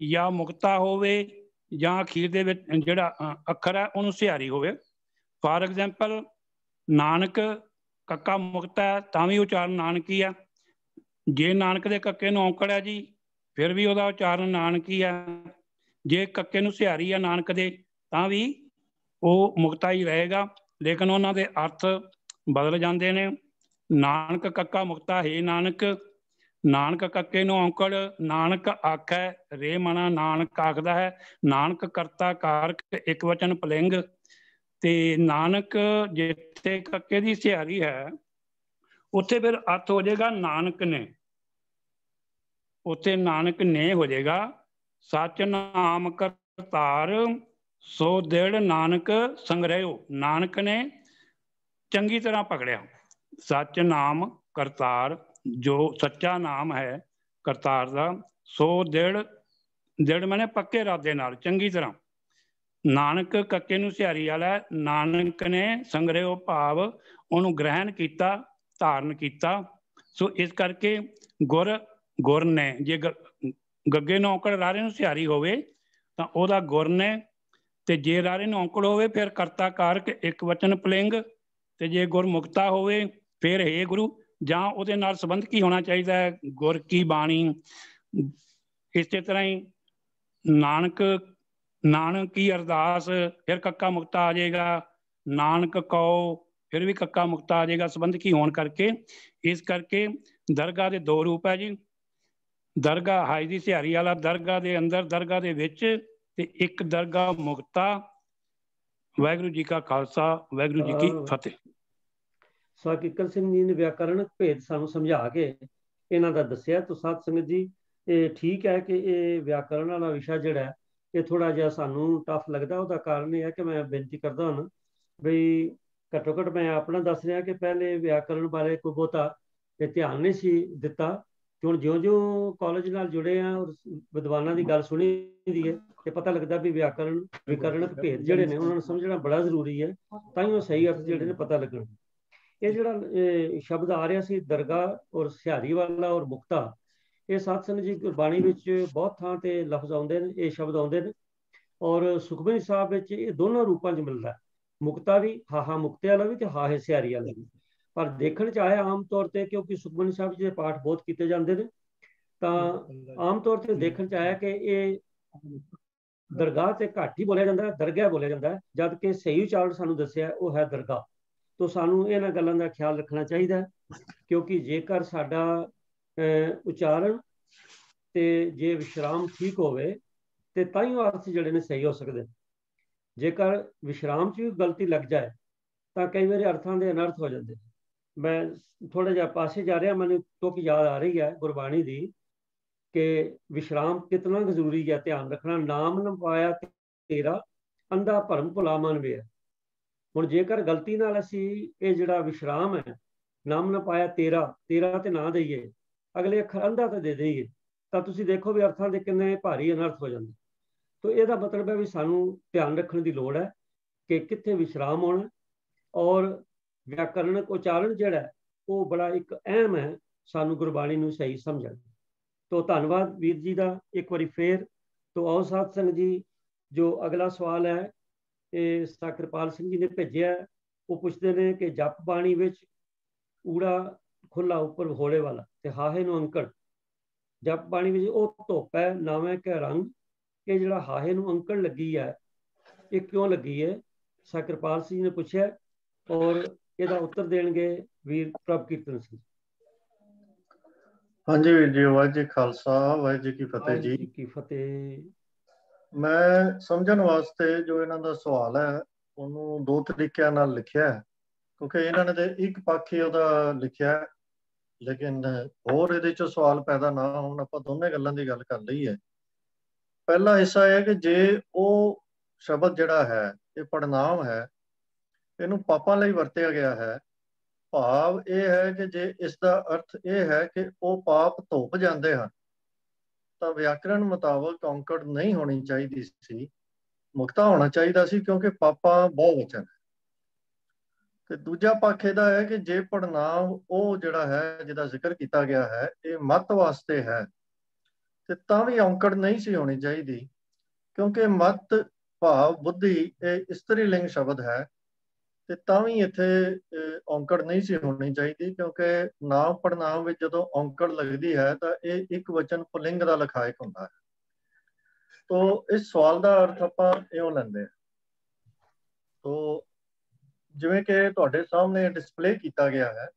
ਜਾਂ ਮੁਕਤਾ ਹੋਵੇ ਜਾਂ ਅਖੀਰ ਦੇ ਵਿੱਚ ਜਿਹੜਾ ਅੱਖਰ ਹੈ ਉਹਨੂੰ ਸਿਹਾਰੀ ਹੋਵੇ। ਫਾਰ ਐਗਜ਼ਾਮਪਲ ਨਾਨਕ ਕੱਕਾ ਮੁਕਤਾ ਹੈ ਤਾਂ ਵੀ ਉਚਾਰਨ ਨਾਨਕੀ ਆ। ਜੇ ਨਾਨਕ ਦੇ ਕੱਕੇ ਨੂੰ ਔਂਕੜ ਹੈ ਜੀ ਫਿਰ ਵੀ ਉਹਦਾ ਉਚਾਰਨ ਨਾਨਕੀ ਆ। ਜੇ ਕੱਕੇ ਨੂੰ ਸਿਹਾਰੀ ਆ ਨਾਨਕ ਦੇ ਤਾਂ ਵੀ ਉਹ ਮੁਕਤਾ ਹੀ ਰਹੇਗਾ, ਲੇਕਿਨ ਉਹਨਾਂ ਦੇ ਅਰਥ ਬਦਲ ਜਾਂਦੇ ਨੇ। ਨਾਨਕ ਕੱਕਾ ਮੁਕਤਾ ਹੈ ਨਾਨਕ, ਨਾਨਕ ਕੱਕੇ ਨੂੰ ਔਂਕੜ ਨਾਨਕ ਆਖੈ ਰੇ ਮਨਾ ਨਾਨਕ ਆਖਦਾ ਹੈ। ਨਾਨਕ ਕਰਤਾ ਕਾਰਕ ਇੱਕ ਵਚਨ ਪਲਿੰਗ। ਤੇ ਨਾਨਕ ਜਿੱਥੇ ਕੱਕੇ ਦੀ ਸਿਹਾਰੀ ਹੈ ਉੱਥੇ ਫਿਰ ਅਰਥ ਹੋ ਜਾਏਗਾ ਨਾਨਕ ਨੇ, ਉੱਥੇ ਨਾਨਕ ਨੇ ਹੋ ਜਾਏਗਾ। ਸੱਚ ਨਾਮ ਕਰਤਾਰ ਸੋ ਦਿੜ ਨਾਨਕ ਸੰਗ੍ਰਹਿਓ, ਨਾਨਕ ਨੇ ਚੰਗੀ ਤਰ੍ਹਾਂ ਪਕੜਿਆ। ਸੱਚ ਨਾਮ ਕਰਤਾਰ, ਜੋ ਸੱਚਾ ਨਾਮ ਹੈ ਕਰਤਾਰ ਦਾ, ਸੋ ਦਿੜ, ਦਿੜ ਮੈਨੇ ਪੱਕੇ ਇਰਾਦੇ ਨਾਲ ਚੰਗੀ ਤਰ੍ਹਾਂ। ਨਾਨਕ ਕੱਕੇ ਨੂੰ ਸਿਹਾਰੀ ਵਾਲਾ, ਨਾਨਕ ਨੇ ਸੰਗ੍ਰਹਿਓ ਭਾਵ ਉਹਨੂੰ ਗ੍ਰਹਿਣ ਕੀਤਾ, ਧਾਰਨ ਕੀਤਾ। ਸੋ ਇਸ ਕਰਕੇ ਗੁਰ, ਗੁਰ ਨੇ, ਜੇ ਗੱਗੇ ਨੂੰ ਔਂਕੜ ਰਾਰੇ ਨੂੰ ਸਿਹਾਰੀ ਹੋਵੇ ਤਾਂ ਉਹਦਾ ਗੁਰ ਨੇ, ਤੇ ਜੇ ਰਾਰੇ ਨੂੰ ਔਂਕੜ ਹੋਵੇ ਫਿਰ ਕਰਤਾ ਕਾਰਕ ਇੱਕ ਵਚਨ ਪਲਿੰਗ, ਤੇ ਜੇ ਗੁਰ ਮੁਕਤਾ ਹੋਵੇ ਫਿਰ ਹੇ ਗੁਰੂ, ਜਾਂ ਉਹਦੇ ਨਾਲ ਸੰਬੰਧ ਕੀ ਹੋਣਾ ਚਾਹੀਦਾ ਹੈ ਗੁਰ ਕੀ ਬਾਣੀ। ਇਸੇ ਤਰ੍ਹਾਂ ਹੀ ਨਾਨਕ, ਨਾਨਕ ਕੀ ਅਰਦਾਸ ਫਿਰ ਕੱਕਾ ਮੁਕਤਾ ਆ ਜਾਏਗਾ। ਨਾਨਕ ਕਉ ਫਿਰ ਵੀ ਕੱਕਾ ਮੁਕਤਾ ਆ ਜਾਏਗਾ ਸੰਬੰਧ ਕੀ ਹੋਣ ਕਰਕੇ। ਇਸ ਕਰਕੇ ਦਰਗਾਹ ਦੇ 2 ਰੂਪ ਹੈ ਜੀ, ਦਰਗਾਹ ਹਾਏ ਦੀ ਸਿਹਾਰੀ ਵਾਲਾ ਦਰਗਾਹ ਦੇ ਅੰਦਰ ਦਰਗਾਹ ਦੇ ਵਿੱਚ, ਤੇ ਇੱਕ ਦਰਗਾਹ ਮੁਕਤਾ। ਵਾਹਿਗੁਰੂ ਜੀ ਕਾ ਖਾਲਸਾ ਵਾਹਿਗੁਰੂ ਜੀ ਕੀ ਫਤਿਹ। ਕਿੱਕਰ ਸਿੰਘ ਜੀ ਨੇ ਵਿਆਕਰਣਕ ਭੇਦ ਸਾਨੂੰ ਸਮਝਾ ਕੇ ਇਹਨਾਂ ਦਾ ਦੱਸਿਆ। ਤਾਂ ਸਾਧ ਸੰਗਤ ਜੀ ਇਹ ਠੀਕ ਹੈ ਕਿ ਇਹ ਵਿਆਕਰਣ ਵਾਲਾ ਵਿਸ਼ਾ ਜਿਹੜਾ ਹੈ ਇਹ ਥੋੜਾ ਜਿਹਾ ਸਾਨੂੰ ਟਫ ਲੱਗਦਾ। ਉਹਦਾ ਕਾਰਨ ਇਹ ਹੈ ਕਿ ਮੈਂ ਬੇਨਤੀ ਕਰਦਾ ਹਾਂ ਬਈ ਘੱਟੋ ਘੱਟ ਮੈਂ ਆਪਣਾ ਦੱਸ ਰਿਹਾ ਕਿ ਪਹਿਲੇ ਵਿਆਕਰਣ ਬਾਰੇ ਕੋਈ ਬਹੁਤਾ ਧਿਆਨ ਨਹੀਂ ਸੀ ਦਿੱਤਾ। ਹੁਣ ਜਿਉਂ-ਜਿਉਂ ਕਾਲਜ ਨਾਲ ਜੁੜੇ ਆ ਔਰ ਵਿਦਵਾਨਾਂ ਦੀ ਗੱਲ ਸੁਣੀ ਦੀ ਹੈ ਤੇ ਪਤਾ ਲੱਗਦਾ ਵੀ ਵਿਆਕਰਣਕ ਭੇਦ ਜਿਹੜੇ ਨੇ ਉਹਨਾਂ ਨੂੰ ਸਮਝਣਾ ਬੜਾ ਜ਼ਰੂਰੀ ਹੈ, ਤਾਂ ਹੀ ਉਹ ਸਹੀ ਅਰਥ ਜਿਹੜੇ ਨੇ ਪਤਾ ਲੱਗਣ। ਇਹ ਜਿਹੜਾ ਸ਼ਬਦ ਆ ਰਿਹਾ ਸੀ ਦਰਗਾਹ ਔਰ ਸਿਹਾਰੀ ਵਾਲਾ ਔਰ ਮੁਕਤਾ, ਇਹ ਸਾਧ ਸੰਗਤ ਜੀ ਗੁਰਬਾਣੀ ਵਿੱਚ ਬਹੁਤ ਥਾਂ ਤੇ ਲਫ਼ਜ਼ ਆਉਂਦੇ ਨੇ, ਇਹ ਸ਼ਬਦ ਆਉਂਦੇ ਨੇ ਔਰ ਸੁਖਮਨੀ ਸਾਹਿਬ ਵਿੱਚ ਇਹ ਦੋਨੋਂ ਰੂਪਾਂ 'ਚ ਮਿਲਦਾ। ਮੁਕਤਾ ਵੀ ਹਾਹਾ ਮੁਕਤੇ ਵਾਲਾ ਵੀ ਤੇ ਹਾਹੇ ਸਿਹਾਰੀ ਵਾਲਾ ਵੀ। ਪਰ ਦੇਖਣ 'ਚ ਆਇਆ ਆਮ ਤੌਰ ਤੇ ਕਿਉਂਕਿ ਸੁਖਮਨੀ ਸਾਹਿਬ ਜੀ ਦੇ ਪਾਠ ਬਹੁਤ ਕੀਤੇ ਜਾਂਦੇ ਨੇ ਤਾਂ ਆਮ ਤੌਰ ਤੇ ਦੇਖਣ 'ਚ ਆਇਆ ਕਿ ਇਹ ਦਰਗਾਹ ਤੇ ਘੱਟ ਹੀ ਬੋਲਿਆ ਜਾਂਦਾ, ਦਰਗਾਹ ਬੋਲਿਆ ਜਾਂਦਾ, ਜਦ ਕਿ ਸਹੀ ਉਚਾਰਨ ਸਾਨੂੰ ਦੱਸਿਆ ਉਹ ਹੈ ਦਰਗਾਹ। ਤਾਂ ਸਾਨੂੰ ਇਹਨਾਂ ਗੱਲਾਂ ਦਾ ਖਿਆਲ ਰੱਖਣਾ ਚਾਹੀਦਾ ਕਿਉਂਕਿ ਜੇਕਰ ਸਾਡਾ ਉਚਾਰਨ ਤੇ ਜੇ ਵਿਸ਼ਰਾਮ ਠੀਕ ਹੋਵੇ ਤੇ ਤਾਂ ਹੀ ਅਰਥ ਜਿਹੜੇ ਨੇ ਸਹੀ ਹੋ ਸਕਦੇ। ਜੇਕਰ ਵਿਸ਼ਰਾਮ 'ਚ ਵੀ ਗਲਤੀ ਲੱਗ ਜਾਏ ਤਾਂ ਕਈ ਵਾਰੀ ਅਰਥਾਂ ਦੇ ਅਨਰਥ ਹੋ ਜਾਂਦੇ। ਮੈਂ ਥੋੜਾ ਜਿਹਾ ਪਾਸੇ ਜਾ ਰਿਹਾ, ਮੈਨੂੰ ਤੁਕ ਯਾਦ ਆ ਰਹੀ ਹੈ ਗੁਰਬਾਣੀ ਦੀ ਕਿ ਵਿਸ਼ਰਾਮ ਕਿਤਨਾ ਜ਼ਰੂਰੀ ਹੈ, ਧਿਆਨ ਰੱਖਣਾ। ਨਾਮ ਨ ਪਾਇਆ ਤੇਰਾ ਅੰਧਾ ਭਰਮ ਭੁਲਾ ਮਨ ਵੇ। ਹੁਣ ਜੇਕਰ ਗਲਤੀ ਨਾਲ ਅਸੀਂ ਇਹ ਜਿਹੜਾ ਵਿਸ਼ਰਾਮ ਹੈ ਨਾਮ ਨ ਪਾਇਆ ਤੇਰਾ ਤੇ ਨਾ ਦਈਏ, ਅਗਲੇ ਅੱਖਰ ਅੰਧਾ ਤੇ ਦੇ ਦਈਏ, ਤਾਂ ਤੁਸੀਂ ਦੇਖੋ ਵੀ ਅਰਥਾਂ ਦੇ ਕਿੰਨੇ ਭਾਰੀ ਅਨਰਥ ਹੋ ਜਾਂਦੇ। ਤਾਂ ਇਹਦਾ ਮਤਲਬ ਹੈ ਵੀ ਸਾਨੂੰ ਧਿਆਨ ਰੱਖਣ ਦੀ ਲੋੜ ਹੈ ਕਿ ਕਿੱਥੇ ਵਿਸ਼ਰਾਮ ਹੋਣਾ ਔਰ ਵਿਆਕਰਣਕ ਉਚਾਰਨ ਜਿਹੜਾ ਉਹ ਬੜਾ ਇੱਕ ਅਹਿਮ ਹੈ ਸਾਨੂੰ ਗੁਰਬਾਣੀ ਨੂੰ ਸਹੀ ਸਮਝਣ। तो धन्यवाद वीर जी का एक बार फिर। तो आओ साध संगत जी जो अगला सवाल है ये कृपाल सिंह जी ने भेजा, वो पूछते हैं कि जप बाणी विच ऊड़ा खुला उपर होले वाला ते हाहे नूं अंकड़, जप बाणी विच वो धुप है नावे कै रंग, ये जिहड़ा हाहे नूं अंकड़ लगी है ये क्यों लगी है? कृपाल सिंह ने पूछा और इसका उत्तर देंगे वीर प्रभ कीर्तन सिंह। हाँ जी वीर जी, वाहिगुरू जी खालसा वाहिगुरू जी की फतेह जी की फतेह। मैं समझण वास्ते जो इन्हां दा सवाल है ਉਹਨੂੰ दो तरीकों नाल लिखिया है क्योंकि इन्होंने तो एक पक्ष ही ਉਹਦਾ लिखिया है, लेकिन होर ਇਹਦੇ चों सवाल पैदा ना होण ਆਪਾਂ ਦੋਨੇ ਗੱਲਾਂ ਦੀ ਗੱਲ कर लईए। पहला हिस्सा है कि जे ਉਹ शब्द ਜਿਹੜਾ है ये पड़नाम है, ਇਹਨੂੰ पापां ਲਈ ਵਰਤਿਆ ਗਿਆ है। भाव यह है कि जे इसका अर्थ यह है कि वो पाप धुप जाते हैं तो व्याकरण मुताबक औंकड़ नहीं होनी चाहिए सी, मुक्ता होना चाहिए सी क्योंकि पापा बहुवचन है। तो दूजा पक्ष इहदा है कि जे पड़नाम वो जिहड़ा है जिहदा जिक्र किया गया है ये मत वास्ते है तो तां भी औंकड़ नहीं सी होनी चाहिए क्योंकि मत भाव बुद्धि ये इस्त्री लिंग शब्द है ਤੇ ਤਾਂ ਵੀ ਇੱਥੇ ਔਂਕੜ ਨਹੀਂ ਸੀ ਹੋਣੀ ਚਾਹੀਦੀ ਕਿਉਂਕਿ ਨਾਮ ਪੜਨਾਮ ਵਿੱਚ ਜਦੋਂ ਔਂਕੜ ਲੱਗਦੀ ਹੈ ਤਾਂ ਇਹ ਇੱਕ ਵਚਨ ਪੁਲਿੰਗ ਦਾ ਲਖਾਇਕ ਹੁੰਦਾ ਹੈ। ਤੋ ਇਸ ਸਵਾਲ ਦਾ ਅਰਥ ਆਪਾਂ ਇਉਂ ਲੈਂਦੇ ਹਾਂ। ਤੋ ਜਿਵੇਂ ਕਿ ਤੁਹਾਡੇ ਸਾਹਮਣੇ ਡਿਸਪਲੇ ਕੀਤਾ ਗਿਆ ਹੈ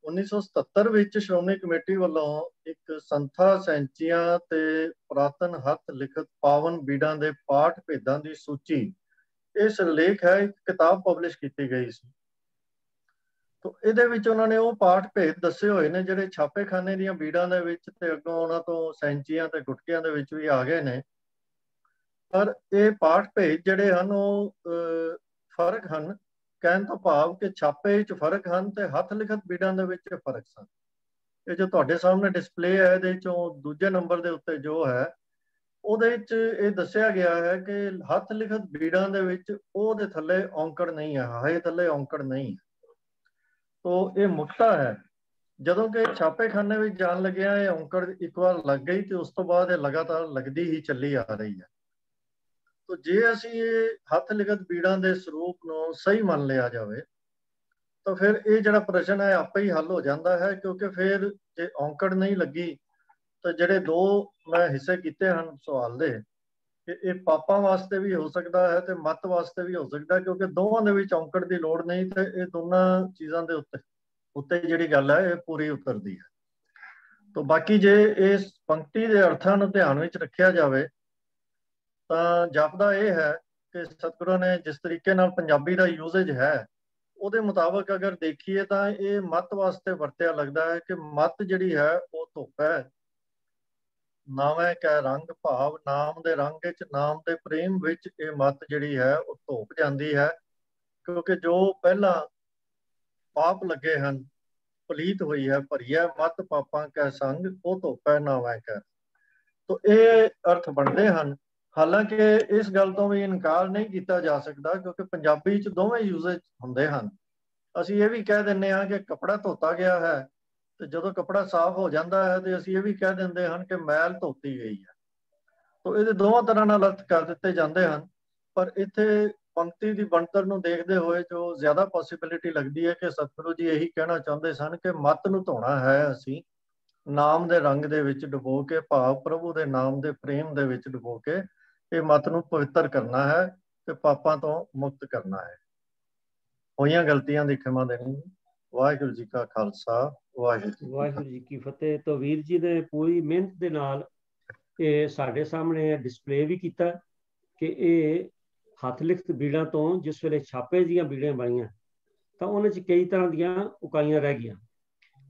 1977 ਵਿੱਚ ਸ਼੍ਰੋਮਣੀ ਕਮੇਟੀ ਵੱਲੋਂ ਇੱਕ ਸੰਥਾ ਸੈਂਚੀਆਂ ਤੇ ਪੁਰਾਤਨ ਹੱਥ ਲਿਖਤ ਪਾਵਨ ਬੀੜਾਂ ਦੇ ਪਾਠ ਭੇਦਾਂ ਦੀ ਸੂਚੀ इस लेख है एक किताब पब्लिश की गई सी। तो ਇਹਦੇ ਵਿੱਚ ਉਹਨਾਂ ਨੇ ਉਹ ਪਾਠ ਭੇਦ ਦੱਸੇ ਹੋਏ ਨੇ ਜਿਹੜੇ ਛਾਪੇਖਾਨੇ ਦੀਆਂ ਬੀੜਾਂ ਦੇ ਵਿੱਚ ਤੇ ਅੱਗੋਂ ਉਹਨਾਂ ਤੋਂ ਸੈਂਚੀਆਂ ਤੇ ਗੁਟਕਿਆਂ ਦੇ ਵਿੱਚ ਵੀ ਆ ਗਏ ਨੇ। ਪਰ ਇਹ ਪਾਠ ਭੇਦ ਜਿਹੜੇ ਹਨ ਉਹ ਫਰਕ ਹਨ, ਕਹਿਣ ਤੋਂ ਭਾਵ ਕਿ ਛਾਪੇ ਵਿੱਚ ਫਰਕ ਹਨ ਤੇ ਹੱਥ ਲਿਖਤ ਬੀੜਾਂ ਦੇ ਵਿੱਚ ਫਰਕ ਸਨ। ਇਹ ਜੋ ਤੁਹਾਡੇ ਸਾਹਮਣੇ ਡਿਸਪਲੇ ਹੈ ਇਹਦੇ ਚੋਂ ਦੂਜੇ ਨੰਬਰ ਦੇ ਉੱਤੇ ਜੋ ਹੈ ਉਹਦੇ ਵਿੱਚ ਇਹ ਦੱਸਿਆ ਗਿਆ ਹੈ ਕਿ ਹੱਥ ਲਿਖਤ ਬੀੜਾਂ ਦੇ ਵਿੱਚ ਉਹਦੇ ਥੱਲੇ ਔਂਕੜ ਨਹੀਂ ਹੈ, ਹਾਏ ਥੱਲੇ ਔਂਕੜ ਨਹੀਂ ਹੈ। ਤੋ ਇਹ ਮੁਕਤਾ ਹੈ। ਜਦੋਂ ਕਿ ਛਾਪੇਖਾਨੇ ਵਿੱਚ ਜਾਣ ਲੱਗਿਆ ਇਹ ਔਂਕੜ ਇੱਕ ਵਾਰ ਲੱਗ ਗਈ ਤੇ ਉਸ ਤੋਂ ਬਾਅਦ ਇਹ ਲਗਾਤਾਰ ਲੱਗਦੀ ਹੀ ਚੱਲੀ ਆ ਰਹੀ ਹੈ। ਤੋ ਜੇ ਅਸੀਂ ਇਹ ਹੱਥ ਲਿਖਤ ਬੀੜਾਂ ਦੇ ਸਰੂਪ ਨੂੰ ਸਹੀ ਮੰਨ ਲਿਆ ਜਾਵੇ ਤਾਂ ਫਿਰ ਇਹ ਜਿਹੜਾ ਪ੍ਰਸ਼ਨ ਹੈ ਆਪੇ ਹੀ ਹੱਲ ਹੋ ਜਾਂਦਾ ਹੈ ਕਿਉਂਕਿ ਫਿਰ ਜੇ ਔਂਕੜ ਨਹੀਂ ਲੱਗੀ तो ਜਿਹੜੇ दो मैं हिस्से किए हैं सवाल दे कि ये पापा वास्ते भी हो सकता है तो मत वास्ते भी हो सकता है क्योंकि दोवां दे विच औंकड़ की लोड़ नहीं तो ये दोनों चीज़ों के उत्ते जिहड़ी गल है ये पूरी उतरती है। तो बाकी जे इस पंक्ति के अर्थां नूं ध्यान विच रखिया जावे तां जापदा ये है कि सतगुरू ने जिस तरीके नाल पंजाबी का यूजेज है ਉਹਦੇ ਮੁਤਾਬਕ ਅਗਰ ਦੇਖੀਏ ਤਾਂ ਇਹ ਮੱਤ ਵਾਸਤੇ ਵਰਤਿਆ ਲੱਗਦਾ ਹੈ ਕਿ ਮੱਤ ਜਿਹੜੀ ਹੈ ਉਹ ਧੁੱਪ ਹੈ। ਨਾਵੇਂ ਕੈ ਰੰਗ ਭਾਵ ਨਾਮ ਦੇ ਰੰਗ ਵਿੱਚ, ਨਾਮ ਦੇ ਪ੍ਰੇਮ ਵਿੱਚ ਇਹ ਮੱਤ ਜਿਹੜੀ ਹੈ ਉਹ ਧੁੱਪ ਜਾਂਦੀ ਹੈ। ਕਿਉਂਕਿ ਜੋ ਪਹਿਲਾਂ ਪਾਪ ਲੱਗੇ ਹਨ, ਪਲੀਤ ਹੋਈ ਹੈ, ਭਰੀ ਹੈ ਮੱਤ ਪਾਪਾਂ ਕੈ ਸੰਗ, ਉਹ ਧੁੱਪ ਹੈ ਨਾਵੇਂ ਕੈ। ਤੋ ਇਹ ਅਰਥ ਬਣਦੇ ਹਨ। ਹਾਲਾਂਕਿ ਇਸ ਗੱਲ ਤੋਂ ਵੀ ਇਨਕਾਰ ਨਹੀਂ ਕੀਤਾ ਜਾ ਸਕਦਾ, ਕਿਉਂਕਿ ਪੰਜਾਬੀ 'ਚ ਦੋਵੇਂ ਯੂਜ਼ੇਜ ਹੁੰਦੇ ਹਨ। ਅਸੀਂ ਇਹ ਵੀ ਕਹਿ ਦਿੰਦੇ ਹਾਂ ਕਿ ਕੱਪੜਾ ਧੋਤਾ ਗਿਆ ਹੈ, ਤੇ ਜਦੋਂ ਕੱਪੜਾ ਸਾਫ਼ ਹੋ ਜਾਂਦਾ ਹੈ ਤੇ ਅਸੀਂ ਇਹ ਵੀ ਕਹਿ ਦਿੰਦੇ ਹਨ ਕਿ ਮੈਲ ਧੋਤੀ ਗਈ ਹੈ। ਤੋ ਇਹਦੇ ਦੋਵਾਂ ਤਰ੍ਹਾਂ ਨਾਲ ਅਰਥ ਕਰ ਦਿੱਤੇ ਜਾਂਦੇ ਹਨ। ਪਰ ਇੱਥੇ ਪੰਕਤੀ ਦੀ ਬਣਤਰ ਨੂੰ ਦੇਖਦੇ ਹੋਏ ਜੋ ਜ਼ਿਆਦਾ ਪੋਸੀਬਿਲਿਟੀ ਲੱਗਦੀ ਹੈ ਕਿ ਸਤਿਗੁਰੂ ਜੀ ਇਹੀ ਕਹਿਣਾ ਚਾਹੁੰਦੇ ਸਨ ਕਿ ਮੱਤ ਨੂੰ ਧੋਣਾ ਹੈ ਅਸੀਂ ਨਾਮ ਦੇ ਰੰਗ ਦੇ ਵਿੱਚ ਡੁਬੋ ਕੇ, ਭਾਵ ਪ੍ਰਭੂ ਦੇ ਨਾਮ ਦੇ ਪ੍ਰੇਮ ਦੇ ਵਿੱਚ ਡੁਬੋ ਕੇ ਇਹ ਮੱਤ ਨੂੰ ਪਵਿੱਤਰ ਕਰਨਾ ਹੈ ਤੇ ਪਾਪਾਂ ਤੋਂ ਮੁਕਤ ਕਰਨਾ ਹੈ। ਹੋਈਆਂ ਗਲਤੀਆਂ ਦੀ ਖਿਮਾ ਦੇਣੀ। ਵਾਹਿਗੁਰੂ ਜੀ ਕਾ ਖਾਲਸਾ, ਵਾਹਿਗੁਰੂ ਜੀ ਕੀ ਫਤਿਹ। ਤਾਂ ਵੀਰ ਜੀ ਨੇ ਪੂਰੀ ਮਿਹਨਤ ਦੇ ਨਾਲ ਇਹ ਸਾਡੇ ਸਾਹਮਣੇ ਡਿਸਪਲੇ ਵੀ ਕੀਤਾ ਕਿ ਇਹ ਹੱਥ ਲਿਖਤ ਬੀੜਾਂ ਤੋਂ ਜਿਸ ਵੇਲੇ ਛਾਪੇ ਦੀਆਂ ਬੀੜਾਂ ਬਣੀਆਂ ਤਾਂ ਉਹਨਾਂ 'ਚ ਕਈ ਤਰ੍ਹਾਂ ਦੀਆਂ ਉਕਾਈਆਂ ਰਹਿ ਗਈਆਂ।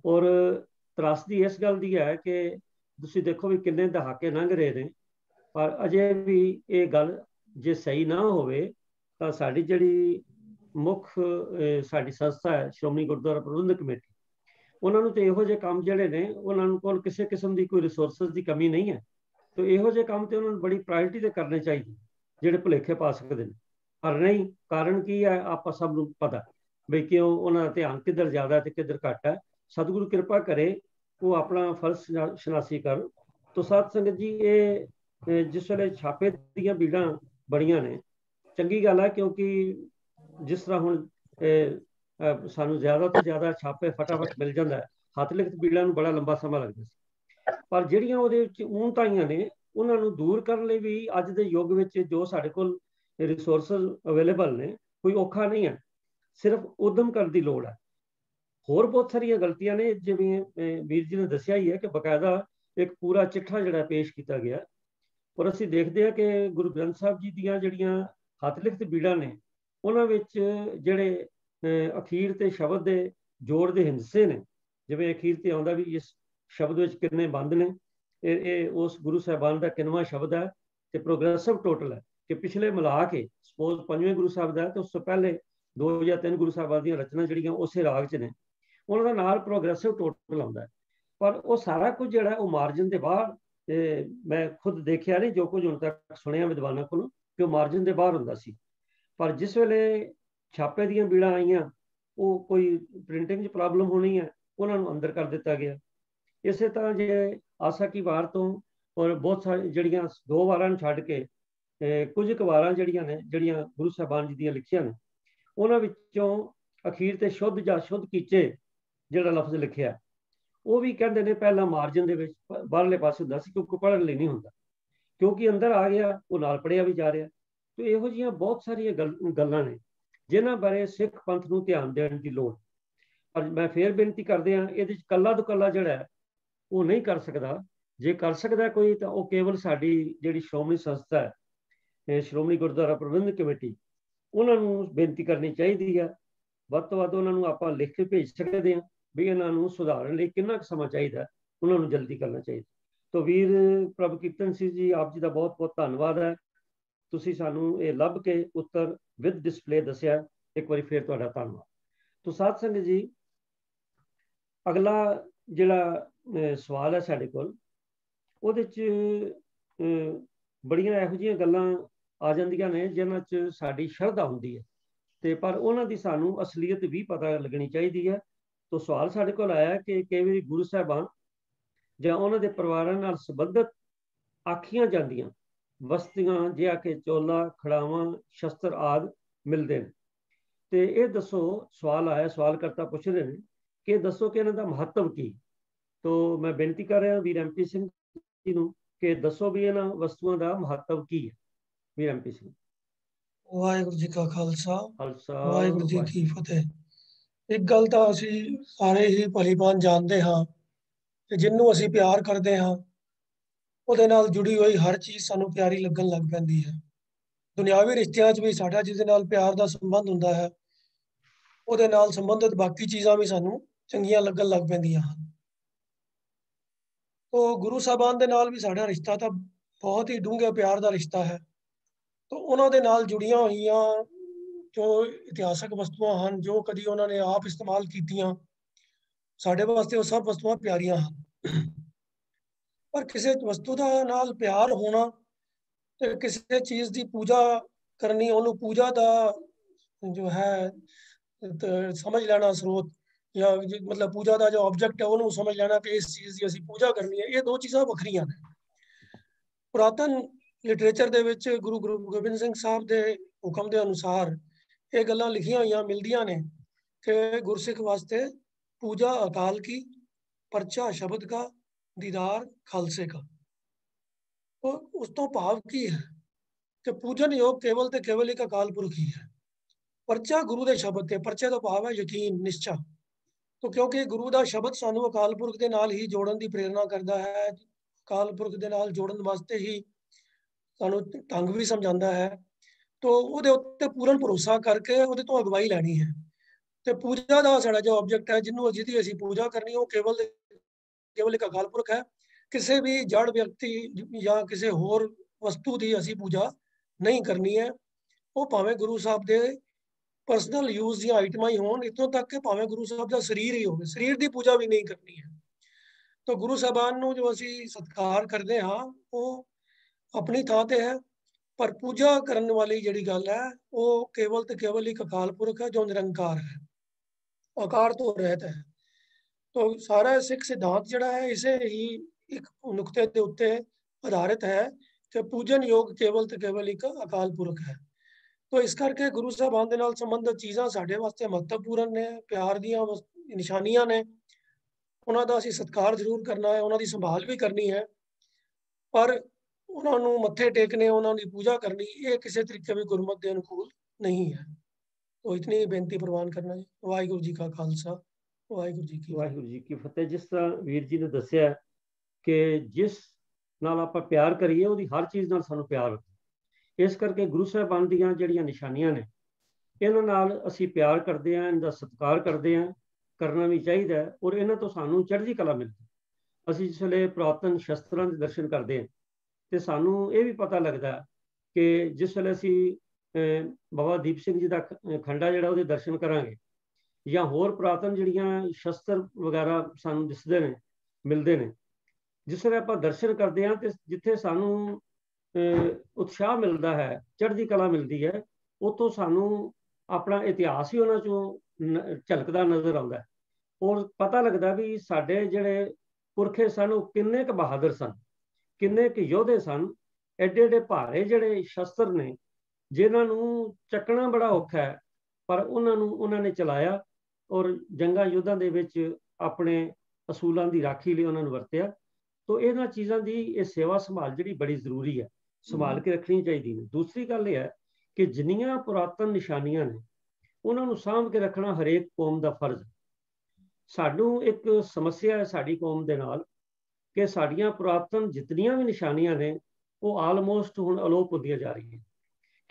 ਔਰ ਤਰਾਸਦੀ ਇਸ ਗੱਲ ਦੀ ਹੈ ਕਿ ਤੁਸੀਂ ਦੇਖੋ ਵੀ ਕਿੰਨੇ ਦਹਾਕੇ ਲੰਘ ਰਹੇ ਨੇ, ਪਰ ਅਜੇ ਵੀ ਇਹ ਗੱਲ ਜੇ ਸਹੀ ਨਾ ਹੋਵੇ ਤਾਂ ਸਾਡੀ ਜਿਹੜੀ ਮੁੱਖ ਸਾਡੀ ਸੰਸਥਾ ਹੈ ਸ਼੍ਰੋਮਣੀ ਗੁਰਦੁਆਰਾ ਪ੍ਰਬੰਧਕ ਕਮੇਟੀ, ਉਹਨਾਂ ਨੂੰ ਤੇ ਇਹੋ ਜਿਹੇ ਕੰਮ ਜਿਹੜੇ ਨੇ ਉਹਨਾਂ ਨੂੰ ਕੋਲ ਕਿਸੇ ਕਿਸਮ ਦੀ ਕੋਈ ਰਿਸੋਰਸਿਸ ਦੀ ਕਮੀ ਨਹੀਂ ਹੈ। ਤੇ ਇਹੋ ਜਿਹੇ ਕੰਮ ਤੇ ਉਹਨਾਂ ਨੂੰ ਬੜੀ ਪ੍ਰਾਇੋਰਟੀ ਤੇ ਕਰਨੇ ਚਾਹੀਦੇ ਜਿਹੜੇ ਭੁਲੇਖੇ ਪਾ ਸਕਦੇ ਨੇ, ਪਰ ਨਹੀਂ। ਕਾਰਨ ਕੀ ਹੈ ਆਪਾਂ ਸਭ ਨੂੰ ਪਤਾ ਬਈ ਕਿਉਂ ਉਹਨਾਂ ਦਾ ਧਿਆਨ ਕਿੱਧਰ ਜ਼ਿਆਦਾ ਤੇ ਕਿੱਧਰ ਘੱਟ ਹੈ। ਸਤਿਗੁਰੂ ਕਿਰਪਾ ਕਰੇ ਉਹ ਆਪਣਾ ਫਰਜ਼ ਸ਼ਨਾਸੀ ਕਰਨ। ਤੋ ਸਾਧ ਸੰਗਤ ਜੀ ਇਹ ਜਿਸ ਵੇਲੇ ਛਾਪੇ ਦੀਆਂ ਬੀੜਾਂ ਬੜੀਆਂ ਨੇ ਚੰਗੀ ਗੱਲ ਹੈ, ਕਿਉਂਕਿ ਜਿਸ ਤਰ੍ਹਾਂ ਹੁਣ ਸਾਨੂੰ ਜ਼ਿਆਦਾ ਤੋਂ ਜ਼ਿਆਦਾ ਛਾਪੇ ਫਟਾਫਟ ਮਿਲ ਜਾਂਦਾ ਹੈ, ਹੱਥ ਲਿਖਤ ਬੀੜਾਂ ਨੂੰ ਬੜਾ ਲੰਬਾ ਸਮਾਂ ਲੱਗਦਾ ਸੀ। ਪਰ ਜਿਹੜੀਆਂ ਉਹਦੇ ਵਿੱਚ ਊਣਤਾਈਆਂ ਨੇ ਉਹਨਾਂ ਨੂੰ ਦੂਰ ਕਰਨ ਲਈ ਵੀ ਅੱਜ ਦੇ ਯੁੱਗ ਵਿੱਚ ਜੋ ਸਾਡੇ ਕੋਲ ਰਿਸੋਰਸਿਸ ਅਵੇਲੇਬਲ ਨੇ ਕੋਈ ਔਖਾ ਨਹੀਂ ਹੈ, ਸਿਰਫ ਉਦਮ ਕਰਨ ਦੀ ਲੋੜ ਹੈ। ਹੋਰ ਬਹੁਤ ਸਾਰੀਆਂ ਗਲਤੀਆਂ ਨੇ, ਜਿਵੇਂ ਵੀਰ ਜੀ ਨੇ ਦੱਸਿਆ ਹੀ ਹੈ ਕਿ ਬਕਾਇਦਾ ਇੱਕ ਪੂਰਾ ਚਿੱਠਾ ਜਿਹੜਾ ਪੇਸ਼ ਕੀਤਾ ਗਿਆ। ਔਰ ਅਸੀਂ ਦੇਖਦੇ ਹਾਂ ਕਿ ਗੁਰੂ ਗ੍ਰੰਥ ਸਾਹਿਬ ਜੀ ਦੀਆਂ ਜਿਹੜੀਆਂ ਹੱਥ ਲਿਖਤ ਬੀੜਾਂ ਨੇ ਉਹਨਾਂ ਵਿੱਚ ਜਿਹੜੇ ਅਖੀਰ ਤੇ ਸ਼ਬਦ ਦੇ ਜੋੜ ਦੇ ਹਿੰਸੇ ਨੇ, ਜਿਵੇਂ ਅਖੀਰ ਤੇ ਆਉਂਦਾ ਵੀ ਇਸ ਸ਼ਬਦ ਵਿੱਚ ਕਿੰਨੇ ਬੰਦ ਨੇ, ਇਹ ਉਸ ਗੁਰੂ ਸਾਹਿਬਾਨ ਦਾ ਕਿੰਨਵਾਂ ਸ਼ਬਦ ਹੈ ਤੇ ਪ੍ਰੋਗਰੈਸਿਵ ਟੋਟਲ ਹੈ ਕਿ ਪਿਛਲੇ ਮਿਲਾ ਕੇ ਸਪੋਜ਼ 5ਵੇਂ ਗੁਰੂ ਸਾਹਿਬ ਦਾ ਤੇ ਉਸ ਤੋਂ ਪਹਿਲੇ 2 ਜਾਂ 3 ਗੁਰੂ ਸਾਹਿਬਾਂ ਦੀਆਂ ਰਚਨਾ ਜਿਹੜੀਆਂ ਉਸੇ ਰਾਗ 'ਚ ਨੇ ਉਹਨਾਂ ਦਾ ਨਾਲ ਪ੍ਰੋਗਰੈਸਿਵ ਟੋਟਲ ਆਉਂਦਾ ਹੈ। ਪਰ ਉਹ ਸਾਰਾ ਕੁਝ ਜਿਹੜਾ ਉਹ ਮਾਰਜਨ ਦੇ ਬਾਹਰ, ਮੈਂ ਖੁਦ ਦੇਖਿਆ ਨਹੀਂ ਜੋ ਕੁਝ ਹੁਣ ਤੱਕ ਸੁਣਿਆ ਵਿਦਵਾਨਾਂ ਕੋਲੋਂ ਕਿ ਉਹ ਮਾਰਜਨ ਦੇ ਬਾਹਰ ਹੁੰਦਾ ਸੀ। ਪਰ ਜਿਸ ਵੇਲੇ ਛਾਪੇ ਦੀਆਂ ਬੀੜਾਂ ਆਈਆਂ ਉਹ ਕੋਈ ਪ੍ਰਿੰਟਿੰਗ 'ਚ ਪ੍ਰੋਬਲਮ ਹੋਣੀ ਹੈ, ਉਹਨਾਂ ਨੂੰ ਅੰਦਰ ਕਰ ਦਿੱਤਾ ਗਿਆ। ਇਸੇ ਤਰ੍ਹਾਂ ਜੇ ਆਸਾ ਕੀ ਵਾਰ ਤੋਂ ਔਰ ਬਹੁਤ ਸਾਰੀ ਜਿਹੜੀਆਂ 2 ਵਾਰਾਂ ਨੂੰ ਛੱਡ ਕੇ ਕੁਝ ਕੁ ਵਾਰਾਂ ਜਿਹੜੀਆਂ ਨੇ ਜਿਹੜੀਆਂ ਗੁਰੂ ਸਾਹਿਬਾਨ ਜੀ ਦੀਆਂ ਲਿਖੀਆਂ ਨੇ ਉਹਨਾਂ ਵਿੱਚੋਂ ਅਖੀਰ ਤੇ ਸ਼ੁੱਧ ਜਾਂ ਸ਼ੁੱਧ ਕੀਚੇ ਜਿਹੜਾ ਲਫ਼ਜ਼ ਲਿਖਿਆ ਉਹ ਵੀ ਕਹਿੰਦੇ ਨੇ ਪਹਿਲਾਂ ਮਾਰਜਨ ਦੇ ਵਿੱਚ ਬਾਹਰਲੇ ਪਾਸੇ ਹੁੰਦਾ ਸੀ, ਕਿਉਂਕਿ ਪੜ੍ਹਨ ਲਈ ਨਹੀਂ ਹੁੰਦਾ, ਕਿਉਂਕਿ ਅੰਦਰ ਆ ਗਿਆ ਉਹ ਨਾਲ ਪੜ੍ਹਿਆ ਵੀ ਜਾ ਰਿਹਾ। ਤੇ ਇਹੋ ਜਿਹੀਆਂ ਬਹੁਤ ਸਾਰੀਆਂ ਗੱਲਾਂ ਨੇ ਜਿਨ੍ਹਾਂ ਬਾਰੇ ਸਿੱਖ ਪੰਥ ਨੂੰ ਧਿਆਨ ਦੇਣ ਦੀ ਲੋੜ। ਪਰ ਮੈਂ ਫੇਰ ਬੇਨਤੀ ਕਰਦੇ ਹਾਂ, ਇਹਦੇ 'ਚ ਕੱਲਾ ਤੋਂ ਕੱਲਾ ਜਿਹੜਾ ਹੈ ਉਹ ਨਹੀਂ ਕਰ ਸਕਦਾ। ਜੇ ਕਰ ਸਕਦਾ ਕੋਈ ਤਾਂ ਉਹ ਕੇਵਲ ਸਾਡੀ ਜਿਹੜੀ ਸ਼੍ਰੋਮਣੀ ਸੰਸਥਾ ਹੈ ਸ਼੍ਰੋਮਣੀ ਗੁਰਦੁਆਰਾ ਪ੍ਰਬੰਧਕ ਕਮੇਟੀ, ਉਹਨਾਂ ਨੂੰ ਬੇਨਤੀ ਕਰਨੀ ਚਾਹੀਦੀ ਹੈ। ਵੱਧ ਤੋਂ ਵੱਧ ਉਹਨਾਂ ਨੂੰ ਆਪਾਂ ਲਿਖ ਕੇ ਭੇਜ ਸਕਦੇ ਹਾਂ ਵੀ ਇਹਨਾਂ ਨੂੰ ਸੁਧਾਰਨ ਲਈ ਕਿੰਨਾ ਕੁ ਸਮਾਂ ਚਾਹੀਦਾ, ਉਹਨਾਂ ਨੂੰ ਜਲਦੀ ਕਰਨਾ ਚਾਹੀਦਾ। ਤਾਂ ਵੀਰ ਪ੍ਰਭ ਕੀਰਤਨ ਸਿੰਘ ਜੀ ਆਪ ਜੀ ਦਾ ਬਹੁਤ ਬਹੁਤ ਧੰਨਵਾਦ ਹੈ। ਤੁਸੀਂ ਸਾਨੂੰ ਇਹ ਲੱਭ ਕੇ ਉੱਤਰ ਵਿਦ ਡਿਸਪਲੇ ਦੱਸਿਆ, ਇੱਕ ਵਾਰੀ ਫੇਰ ਤੁਹਾਡਾ ਧੰਨਵਾਦ। ਤਾਂ ਸਾਧ ਸੰਗਤ ਜੀ ਅਗਲਾ ਜਿਹੜਾ ਸਵਾਲ ਹੈ ਸਾਡੇ ਕੋਲ ਉਹਦੇ 'ਚ ਬੜੀਆਂ ਇਹੋ ਜਿਹੀਆਂ ਗੱਲਾਂ ਆ ਜਾਂਦੀਆਂ ਨੇ ਜਿਨ੍ਹਾਂ 'ਚ ਸਾਡੀ ਸ਼ਰਧਾ ਹੁੰਦੀ ਹੈ ਤੇ ਪਰ ਉਹਨਾਂ ਦੀ ਸਾਨੂੰ ਅਸਲੀਅਤ ਵੀ ਪਤਾ ਲੱਗਣੀ ਚਾਹੀਦੀ ਹੈ। ਤਾਂ ਸਵਾਲ ਸਾਡੇ ਕੋਲ ਆਇਆ ਕਿ ਕਈ ਵਾਰੀ ਗੁਰੂ ਸਾਹਿਬਾਨ ਜਾਂ ਉਹਨਾਂ ਦੇ ਪਰਿਵਾਰਾਂ ਨਾਲ ਸੰਬੰਧਿਤ ਆਖੀਆਂ ਜਾਂਦੀਆਂ ਵਸਤੂਆਂ ਜਿਹਾ ਕਿ ਚੋਲਾ, ਖੜਾਵਾਂ, ਸ਼ਸਤਰ ਆਦਿ ਮਿਲਦੇ ਨੇ। ਤੇ ਇਹ ਦੱਸੋ, ਸਵਾਲ ਆਇਆ, ਸਵਾਲ ਕਰਤਾ ਪੁੱਛ ਰਹੇ ਨੇ ਕਿ ਦੱਸੋ ਕਿ ਇਹਨਾਂ ਦਾ ਮਹੱਤਵ ਕੀ। ਤੋ ਮੈਂ ਬੇਨਤੀ ਕਰ ਰਿਹਾ ਵੀਰ MP ਸਿੰਘ ਜੀ ਨੂੰ ਕਿ ਦੱਸੋ ਵੀ ਇਹਨਾਂ ਵਸਤੂਆਂ ਦਾ ਮਹੱਤਵ ਕੀ ਹੈ। ਵੀਰ MP ਸਿੰਘ। ਵਾਹਿਗੁਰੂ ਜੀ ਕਾ ਖਾਲਸਾ, ਵਾਹਿਗੁਰੂ ਜੀ ਕੀ ਫਤਿਹ। ਇੱਕ ਗੱਲ ਤਾਂ ਅਸੀਂ ਸਾਰੇ ਹੀ ਭਲੀਭਾਂਤ ਜਾਣਦੇ ਹਾਂ ਕਿ ਜਿਹਨੂੰ ਅਸੀਂ ਪਿਆਰ ਕਰਦੇ ਹਾਂ ਉਹਦੇ ਨਾਲ ਜੁੜੀ ਹੋਈ ਹਰ ਚੀਜ਼ ਸਾਨੂੰ ਪਿਆਰੀ ਲੱਗਣ ਲੱਗ ਪੈਂਦੀ ਹੈ। ਦੁਨਿਆਵੀ ਰਿਸ਼ਤਿਆਂ 'ਚ ਵੀ ਸਾਡਾ ਜਿਹਦੇ ਨਾਲ ਪਿਆਰ ਦਾ ਸੰਬੰਧ ਹੁੰਦਾ ਹੈ ਉਹਦੇ ਨਾਲ ਸੰਬੰਧਿਤ ਬਾਕੀ ਚੀਜ਼ਾਂ ਵੀ ਸਾਨੂੰ ਚੰਗੀਆਂ ਲੱਗਣ ਲੱਗ ਪੈਂਦੀਆਂ ਹਨ। तो गुरु साहबान ਦੇ ਨਾਲ ਵੀ ਸਾਡਾ ਰਿਸ਼ਤਾ ਤਾਂ ਬਹੁਤ ਹੀ ਡੂੰਘੇ ਪਿਆਰ ਦਾ ਰਿਸ਼ਤਾ ਹੈ। तो ਉਹਨਾਂ ਦੇ ਨਾਲ ਜੁੜੀਆਂ ਹੋਈਆਂ ਜੋ ਇਤਿਹਾਸਕ ਵਸਤੂਆਂ ਹਨ, ਜੋ ਕਦੀ ਉਹਨਾਂ ਨੇ ਆਪ ਇਸਤੇਮਾਲ ਕੀਤੀਆਂ, ਸਾਡੇ ਵਾਸਤੇ ਉਹ ਸਭ ਵਸਤੂਆਂ ਪਿਆਰੀਆਂ ਹਨ। ਪਰ ਕਿਸੇ ਵਸਤੂ ਦਾ ਨਾਲ ਪਿਆਰ ਹੋਣਾ ਤੇ ਕਿਸੇ ਚੀਜ਼ ਦੀ ਪੂਜਾ ਕਰਨੀ, ਉਹਨੂੰ ਪੂਜਾ ਦਾ ਜੋ ਹੈ ਸਮਝ ਲੈਣਾ ਸਰੋਤ, ਜਾਂ मतलब पूजा का जो ऑब्जेक्ट है उन्होंने समझ लेना कि इस चीज़ की असी पूजा करनी है, ये दो चीज़ां वखरियां ने। पुरातन लिटरेचर दे विच गुरु गोबिंद सिंह साहब के हुक्म के अनुसार ये गल्लां लिखियां हुई मिलदियां ने कि गुरसिख वास्ते पूजा अकाल की, परचा शब्द का, दीदार खालसे का। तो उस तो भाव की है कि पूजन योग केवल ते केवल एक अकाल पुरख ही है। परचा गुरु के शब्द के, परचे तो भाव है यकीन, निश्चा। तो क्योंकि गुरु का शब्द सानू अकाल पुरख के नाल ही जोड़न की प्रेरणा करता है, अकाल पुरख के नाल जोड़न वास्ते ही सानू ढंग भी समझाता है। तो उहदे उत्ते पूर्ण भरोसा करके उहदे तो अगवाई लैनी है। तो पूजा का साडा जो ऑब्जेक्ट है, जिहदी असीं पूजा करनी, वो केवल एक अकाल पुरख है। किसी भी जड़ व्यक्ति या किसी होर वस्तु की असीं पूजा नहीं करनी है। वो भावें गुरु साहब के परसनल यूज दी आइटमां ही होण, इत्थों तक कि भावें गुरु साहब का शरीर ही होवे, शरीर की पूजा भी नहीं करनी है। तो गुरु साहबान नूं जो असीं सत्कार करते हाँ, वो अपनी थां ते है, पर पूजा करने वाली जिहड़ी गल है वो केवल ते केवल एक अकाल पुरख है जो निरंकार है, आकार तो रहत है। तो सारा सिख सिद्धांत जिहड़ा है इसे ही एक नुकते के उत्ते आधारित है कि पूजन योग केवल ते केवल एक अकाल पुरख है। तो इस करके गुरु साहबान दे नाल संबंधित चीज़ां साडे वास्ते महत्वपूर्ण ने, प्यार दियां निशानियां ने। उन्हां दा असीं सत्कार जरूर करना है, उन्हां दी संभाल भी करनी है, पर उन्हां नूं मत्थे टेकने, उन्हां दी पूजा करनी, ये किसी तरीके भी गुरमत दे अनुकूल नहीं है। तो इतनी ही बेनती प्रवान करना जी। वाहिगुरू जी का खालसा, वाहिगुरू जी की फतेह। जिस तरह वीर जी ने दस्सिया कि जिस नाल आपां प्यार करिए उहदी हर चीज़ नाल सानूं प्यार होता। इस करके गुरु साहिबान दीयां जिहड़ियां निशानियां ने, इन्हां नाल असीं प्यार करते हैं, इनका सत्कार करते हैं, करना भी चाहिए। और इन्हां तो सानूं चढ़दी कला मिलदी। असीं जिसले पुरातन शस्त्रां दे दर्शन करते हैं तो सानूं ये भी पता लगता कि जिसले असीं बाबा दीप सिंह जी का खंडा जिहड़ा उहदे दर्शन करांगे, या होर पुरातन जिहड़ियां शस्त्र वगैरह सानूं दिसदे ने, मिलते हैं, जिसले आपां दर्शन करते हैं तो जिथे सानूं उत्साह मिलता है, चढ़दी कला मिलती है, उतों सानू अपना इतिहास ही उन्हां चों झलकदा नज़र आता है। और पता लगता भी साडे जिहड़े पुरखे सन किन्ने क बहादुर सन, किन्ने क योधे सन। एडे एडे भारे जिहड़े शस्त्र ने जिन्हां नूं चकना बड़ा औखा है, पर उन्हां ने चलाया और जंगां युद्धां दे विच अपने असूलों की राखी लई उन्हां नूं वरतिया। तो इन्हां चीज़ां दी ये सेवा संभाल जिहड़ी बड़ी जरूरी है, संभाल के रखनी चाहिए। दूसरी गल यह है कि जिन्नियां पुरातन निशानियां ने उन्होंने सांभ के रखना हरेक कौम का फर्ज है। सानू एक समस्या है साड़ी कौम के नाल कि साड़ियां पुरातन जितनियां भी निशानियां ने वो आलमोस्ट हुण अलोप होंदियां जा रही हैं।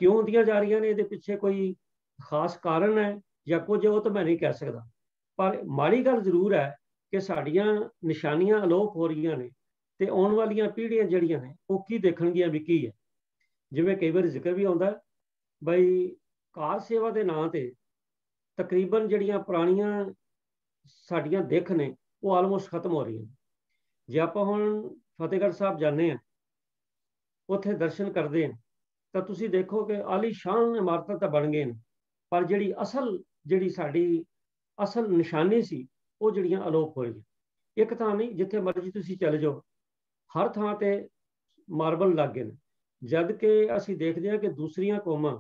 क्यों होंदियां जा रही ने, ये पिछे कोई खास कारण है या कुछ, वो तो मैं नहीं कह सकता। पर माड़ी गल जरूर है कि साड़ियां निशानियां अलोप हो रही ने, ते आने वाली पीढ़ियां जिहड़ियां ने वो की देखणगियां भी की है। जिवें कई बार जिक्र भी आउंदा बई कार सेवा के नाम ते तकरीबन जिहड़ियां पुरानियां साड़ियां दिख ने वो आलमोस्ट खत्म हो रही हैं। जे आपां हुण फतेहगढ़ साहब जाने हैं, उत्थे दर्शन करते हैं, तो तुसीं देखो कि आलीशान इमारतां तां बन गए हैं, पर जिहड़ी जिहड़ी साडी असल निशानी सी वो जिहड़ियां अलोप हो रही हैं। एक थां नहीं, जिथे मर्जी तुसीं चले जाओ, हर थां ते मार्बल लग गए हैं। जद के असीं देखते हैं कि दूसरियां कौमां,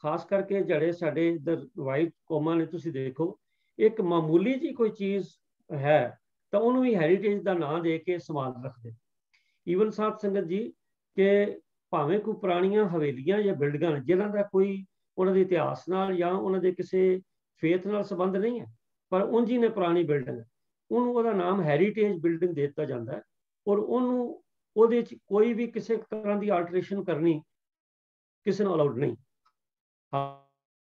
खास करके जड़े साडे इधर वाइट कौमां ने, तुसीं देखो एक मामूली जी कोई चीज़ है तो उन्होंने भी हैरीटेज का नाम दे के संभाल रखते। ईवन साध संगत जी के भावें कोई पुरानियां हवेलियां या बिल्डिंगां जिन्हां दा कोई उन्होंने इतिहास नाल या उन्होंने किसी फेथ नाल संबंध नहीं है, पर उंज ही ने पुरानी बिल्डिंग उन्होंने उसका नाम हैरीटेज बिल्डिंग दे दिता जाता है। और उन्होंने कोई भी किसी तरह की आल्टरेशन करनी किसी को अलाउड नहीं।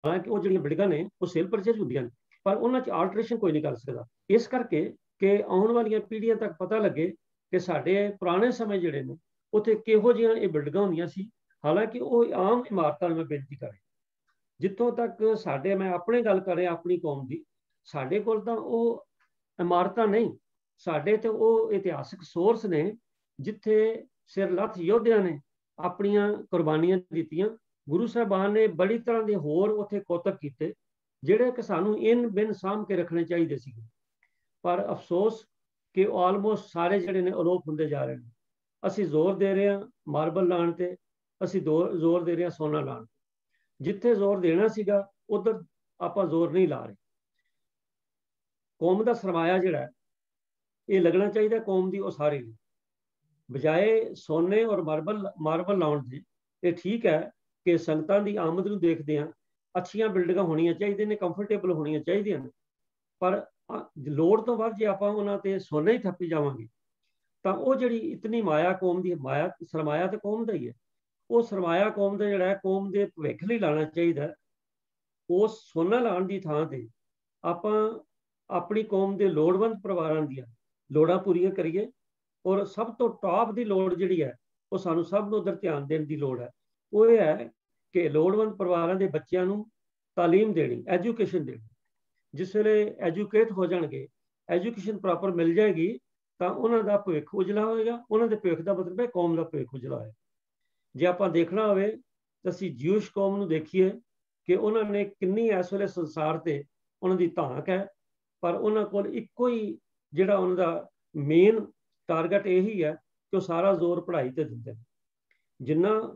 ਹਾਲਾਂਕਿ ਉਹ ਜਿਹੜੀਆਂ ਬਿਲਡਿੰਗਾਂ ਨੇ ਉਹ ਸੇਲ ਪਰਚੇਜ਼ ਹੁੰਦੀਆਂ ਨੇ, ਪਰ ਉਹਨਾਂ 'ਚ ਆਲਟਰੇਸ਼ਨ ਕੋਈ ਨਹੀਂ ਕਰ ਸਕਦਾ। ਇਸ ਕਰਕੇ ਕਿ ਆਉਣ ਵਾਲੀਆਂ ਪੀੜ੍ਹੀਆਂ ਤੱਕ ਪਤਾ ਲੱਗੇ ਕਿ ਸਾਡੇ ਪੁਰਾਣੇ ਸਮੇਂ ਜਿਹੜੇ ਨੇ ਉੱਥੇ ਕਿਹੋ ਜਿਹੀਆਂ ਇਹ ਬਿਲਡਿੰਗਾਂ ਹੁੰਦੀਆਂ ਸੀ। ਹਾਲਾਂਕਿ ਉਹ ਆਮ ਇਮਾਰਤਾਂ ਨੂੰ ਮੈਂ ਬੇਨਤੀ ਕਰ ਰਿਹਾ, ਜਿੱਥੋਂ ਤੱਕ ਸਾਡੇ, ਮੈਂ ਆਪਣੇ ਗੱਲ ਕਰ ਰਿਹਾ ਆਪਣੀ ਕੌਮ ਦੀ, ਸਾਡੇ ਕੋਲ ਤਾਂ ਉਹ ਇਮਾਰਤਾਂ ਨਹੀਂ, ਸਾਡੇ ਤੇ ਉਹ ਇਤਿਹਾਸਕ ਸੋਰਸ ਨੇ ਜਿੱਥੇ ਸਿਰਲੱਥ ਯੋਧਿਆਂ ਨੇ ਆਪਣੀਆਂ ਕੁਰਬਾਨੀਆਂ ਦਿੱਤੀਆਂ। ਗੁਰੂ ਸਾਹਿਬਾਨ ਨੇ ਬੜੀ ਤਰ੍ਹਾਂ ਦੇ ਹੋਰ ਉੱਥੇ ਕੋਤਕ ਕੀਤੇ ਜਿਹੜੇ ਕਿ ਸਾਨੂੰ ਇਨ ਬਿਨ ਸਾਂਭ ਕੇ ਰੱਖਣੇ ਚਾਹੀਦੇ ਸੀ, ਪਰ ਅਫਸੋਸ ਕਿ ਆਲਮੋਸਟ ਸਾਰੇ ਜਿਹੜੇ ਨੇ ਅਲੋਪ ਹੁੰਦੇ ਜਾ ਰਹੇ ਨੇ। ਅਸੀਂ ਜ਼ੋਰ ਦੇ ਰਹੇ ਹਾਂ ਮਾਰਬਲ ਲਾਉਣ ਤੇ, ਅਸੀਂ ਜ਼ੋਰ ਦੇ ਰਹੇ ਹਾਂ ਸੋਨਾ ਲਾਉਣ ਤੇ। ਜਿੱਥੇ ਜ਼ੋਰ ਦੇਣਾ ਸੀਗਾ ਉਧਰ ਆਪਾਂ ਜ਼ੋਰ ਨਹੀਂ ਲਾ ਰਹੇ। ਕੌਮ ਦਾ ਸਰਮਾਇਆ ਜਿਹੜਾ ਇਹ ਲੱਗਣਾ ਚਾਹੀਦਾ ਕੌਮ ਦੀ ਉਸਾਰੀ ਲਈ, ਬਜਾਏ ਸੋਨੇ ਔਰ ਮਾਰਬਲ ਲਾਉਣ ਦੇ। ਇਹ ਠੀਕ ਹੈ ਕਿ ਸੰਗਤਾਂ ਦੀ ਆਮਦ ਨੂੰ ਦੇਖਦੇ ਹਾਂ ਅੱਛੀਆਂ ਬਿਲਡਿੰਗਾਂ ਹੋਣੀਆਂ ਚਾਹੀਦੀਆਂ ਨੇ, ਕੰਫਰਟੇਬਲ ਹੋਣੀਆਂ ਚਾਹੀਦੀਆਂ ਨੇ, ਪਰ ਲੋੜ ਤੋਂ ਵੱਧ ਜੇ ਆਪਾਂ ਉਹਨਾਂ ਤੇ ਸੋਨਾ ਹੀ ਥੱਪੀ ਜਾਵਾਂਗੇ ਤਾਂ ਉਹ ਜਿਹੜੀ ਇਤਨੀ ਮਾਇਆ, ਕੌਮ ਦੀ ਮਾਇਆ, ਸਰਮਾਇਆ ਤਾਂ ਕੌਮ ਦਾ ਹੀ ਹੈ, ਉਹ ਸਰਮਾਇਆ ਕੌਮ ਦਾ ਜਿਹੜਾ ਕੌਮ ਦੇ ਭਵਿੱਖ ਲਈ ਲਾਉਣਾ ਚਾਹੀਦਾ। ਉਸ ਸੋਨਾ ਲਾਉਣ ਦੀ ਥਾਂ ਤੇ ਆਪਾਂ ਆਪਣੀ ਕੌਮ ਦੇ ਲੋੜਵੰਦ ਪਰਿਵਾਰਾਂ ਦੀਆਂ ਲੋੜਾਂ ਪੂਰੀਆਂ ਕਰੀਏ। ਔਰ ਸਭ ਤੋਂ ਟਾਪ ਦੀ ਲੋੜ ਜਿਹੜੀ ਹੈ ਉਹ ਸਾਨੂੰ ਸਭ ਨੂੰ ਉਧਰ ਧਿਆਨ ਦੇਣ ਦੀ ਲੋੜ ਹੈ। ਉਹ ਇਹ ਹੈ ਕਿ ਲੋੜਵੰਦ ਪਰਿਵਾਰਾਂ ਦੇ ਬੱਚਿਆਂ ਨੂੰ ਤਾਲੀਮ ਦੇਣੀ, ਐਜੂਕੇਸ਼ਨ ਦੇਣੀ। ਜਿਸ ਵੇਲੇ ਐਜੂਕੇਟ ਹੋ ਜਾਣਗੇ, ਐਜੂਕੇਸ਼ਨ ਪ੍ਰੋਪਰ ਮਿਲ ਜਾਏਗੀ ਤਾਂ ਉਹਨਾਂ ਦਾ ਭਵਿੱਖ ਉਜਲਾ ਹੋਏਗਾ। ਉਹਨਾਂ ਦੇ ਭਵਿੱਖ ਦਾ ਮਤਲਬ ਹੈ ਕੌਮ ਦਾ ਭਵਿੱਖ ਉਜਲਾ ਹੋਏਗਾ। ਜੇ ਆਪਾਂ ਦੇਖਣਾ ਹੋਵੇ ਤਾਂ ਅਸੀਂ ਜਿਊਸ਼ ਕੌਮ ਨੂੰ ਦੇਖੀਏ ਕਿ ਉਹਨਾਂ ਨੇ ਕਿੰਨੀ ਇਸ ਵੇਲੇ ਸੰਸਾਰ ਤੇ ਉਹਨਾਂ ਦੀ ਧਾਕ ਹੈ, ਪਰ ਉਹਨਾਂ ਕੋਲ ਇੱਕੋ ਹੀ ਜਿਹੜਾ ਉਹਨਾਂ ਦਾ ਮੇਨ ਟਾਰਗੇਟ ਇਹੀ ਹੈ ਕਿ ਉਹ ਸਾਰਾ ਜ਼ੋਰ ਪੜ੍ਹਾਈ ਤੇ ਦਿੰਦੇ ਨੇ।